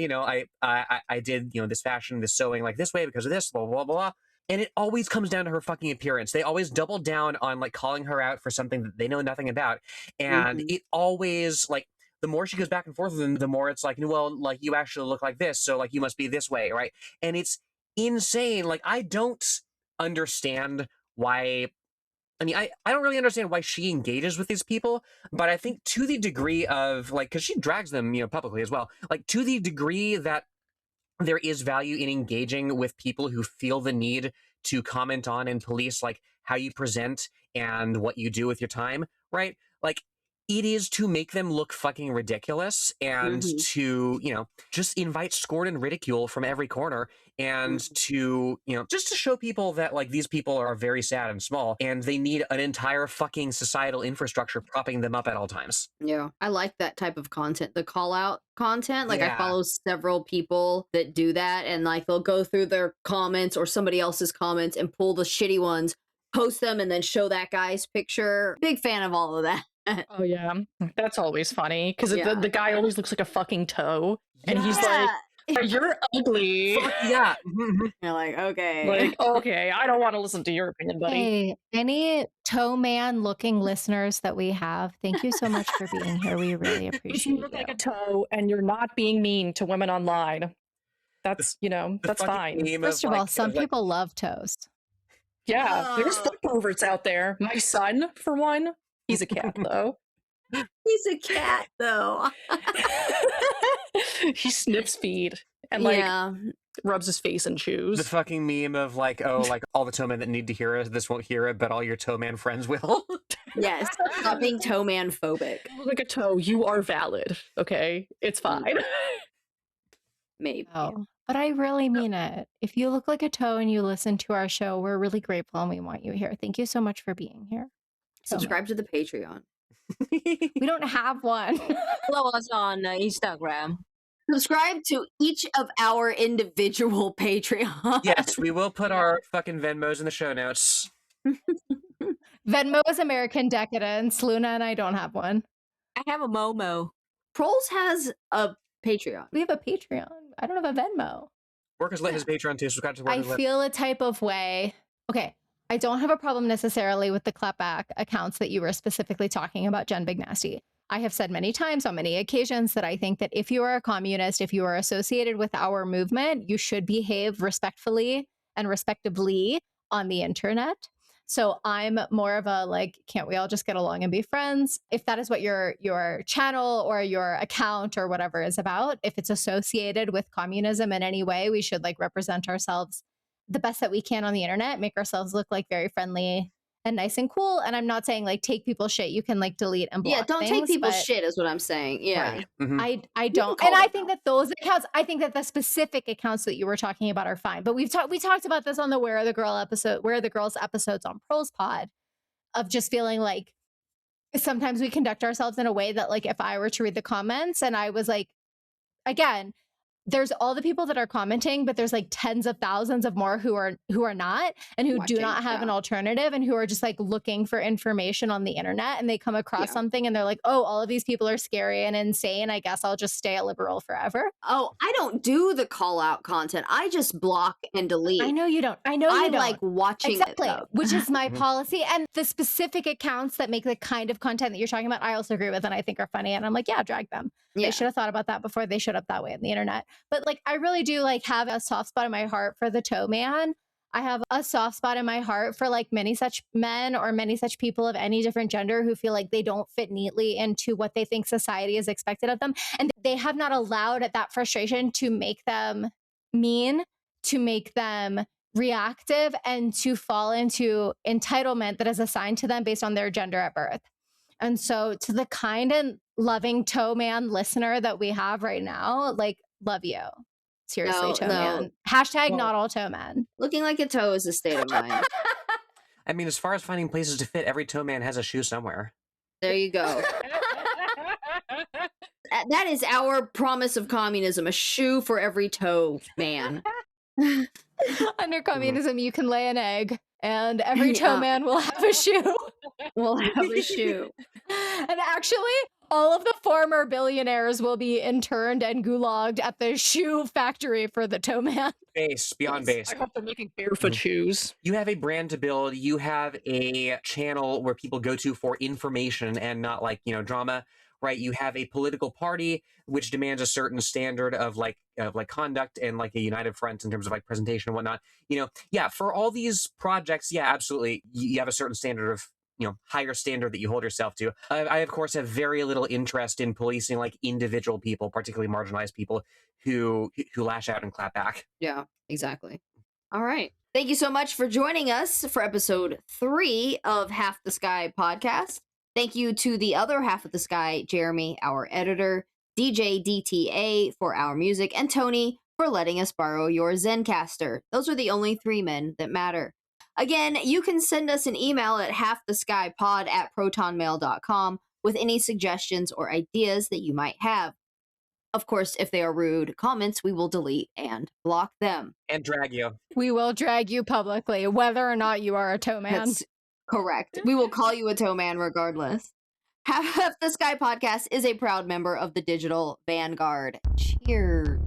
I did, this fashion, this sewing like this way because of this, blah, blah, blah, blah. And it always comes down to her fucking appearance. They always double down on like calling her out for something that they know nothing about. And it always like, the more she goes back and forth with them, the more it's like, well, like you actually look like this, so like you must be this way, right? And it's insane. Like I don't understand why. I don't really understand why she engages with these people, but I think to the degree of like, because she drags them, publicly as well, like to the degree that there is value in engaging with people who feel the need to comment on and police like how you present and what you do with your time, right? Like it is to make them look fucking ridiculous and to, just invite scorn and ridicule from every corner and to, just to show people that like these people are very sad and small and they need an entire fucking societal infrastructure propping them up at all times. Yeah. I like that type of content, the call out content. Like I Yeah. follow several people that do that and like they'll go through their comments or somebody else's comments and pull the shitty ones, post them and then show that guy's picture. Big fan of all of that. Oh yeah, that's always funny because Yeah. the guy always looks like a fucking toe, and he's like, "Oh, "You're ugly." Fuck yeah. You're like, okay. Like, okay, I don't want to listen to your opinion, buddy. Hey, any toe man looking listeners that we have, thank you so much for being here. We really If appreciate you you. look like a toe and you're not being mean to women online, that's The that's fucking fine. meme First of all, like, some like, people love toes. Yeah, there's foot perverts out there. My son, for one, he's a cat though. He's a cat though. He sniffs feet and like yeah. rubs his face in the shoes. fucking meme of like, oh, like all the toe men that need to hear it, this won't hear it, but all your toe man friends will. Yes. Stop being toe man phobic. You look like a toe, you are valid. Okay, it's fine. Maybe. Oh, but I really mean it. If you look like a toe and you listen to our show, we're really grateful and we want you here. Thank you so much for being here. Subscribe to the Patreon. We don't have one. Follow us on Instagram. Subscribe to each of our individual Patreons. Yes, we will put our fucking Venmos in the show notes. Venmo is American Decadence. Luna and I don't have one. I have a Momo. Proles has a Patreon. We have a Patreon. I don't have a Venmo. Workers Lit has Patreon too. Subscribe to I Workers Lit. feel a type of way. Okay, I don't have a problem necessarily with the clapback accounts that you were specifically talking about, Jen Big Nasty. I have said many times on many occasions that I think that if you are a communist, if you are associated with our movement, you should behave respectfully and respectably on the internet. So I'm more of a like, can't we all just get along and be friends? If that is what your channel or your account or whatever is about, if it's associated with communism in any way, we should like represent ourselves the best that we can on the internet, make ourselves look like very friendly and nice and cool. And I'm not saying like take people's shit. You can like delete and block. Yeah, don't take people's shit is what I'm saying. Yeah. Right. Mhm. I don't. And I think that those accounts, I think that the specific accounts that you were talking about are fine. But we talked about this on the Where Are the Girls episodes on ProlesPod, of just feeling like sometimes we conduct ourselves in a way that like if I were to read the comments and I was like, again, there's all the people that are commenting, but there's like tens of thousands of more who are not and who do not have an alternative and who are just like looking for information on the internet, and they come across something and they're like, oh, all of these people are scary and insane. I guess I'll just stay a liberal forever. Oh, I don't do the call out content. I just block and delete. I know you don't. I know you don't. like watching it though. Which is my policy. And the specific accounts that make the kind of content that you're talking about, I also agree with and I think are funny. And I'm like, yeah, drag them. They should have thought about that before they showed up that way on the internet. But like, I really do like have a soft spot in my heart for the toe man. I have a soft spot in my heart for like many such men or many such people of any different gender who feel like they don't fit neatly into what they think society is expected of them. And they have not allowed that frustration to make them mean, to make them reactive, and to fall into entitlement that is assigned to them based on their gender at birth. And so to the kind and loving toe man listener that we have right now, like, love you. Seriously, toe man. Hashtag not all toe men. Looking like a toe is a state of mind. I mean, as far as finding places to fit, every toe man has a shoe somewhere. There you go. That is our promise of communism, a shoe for every toe man. Under communism, you can lay an egg, and every toe man will have a shoe. Will have a shoe. And actually, all of the former billionaires will be interned and gulagged at the shoe factory for the toe man. Base, beyond base. I hope they're making barefoot shoes. You have a brand to build. You have a channel where people go to for information and not like, drama, right? You have a political party which demands a certain standard of like conduct and like a united front in terms of like presentation and whatnot. For all these projects, absolutely. You have a certain standard of, higher standard that you hold yourself to. I of course have very little interest in policing like individual people, particularly marginalized people who lash out and clap back. Yeah, exactly. All right. Thank you so much for joining us for episode 3 of Half the Sky podcast. Thank you to the other half of the sky, Jeremy, our editor, DJ DTA for our music, and Tony for letting us borrow your Zencaster. Those are the only 3 men that matter. Again, you can send us an email at halftheskypod@protonmail.com with any suggestions or ideas that you might have. Of course, if they are rude comments, we will delete and block them. And drag you. We will drag you publicly, whether or not you are a toe man. That's correct. We will call you a toe man regardless. Half the Sky podcast is a proud member of the Digital Vanguard. Cheers.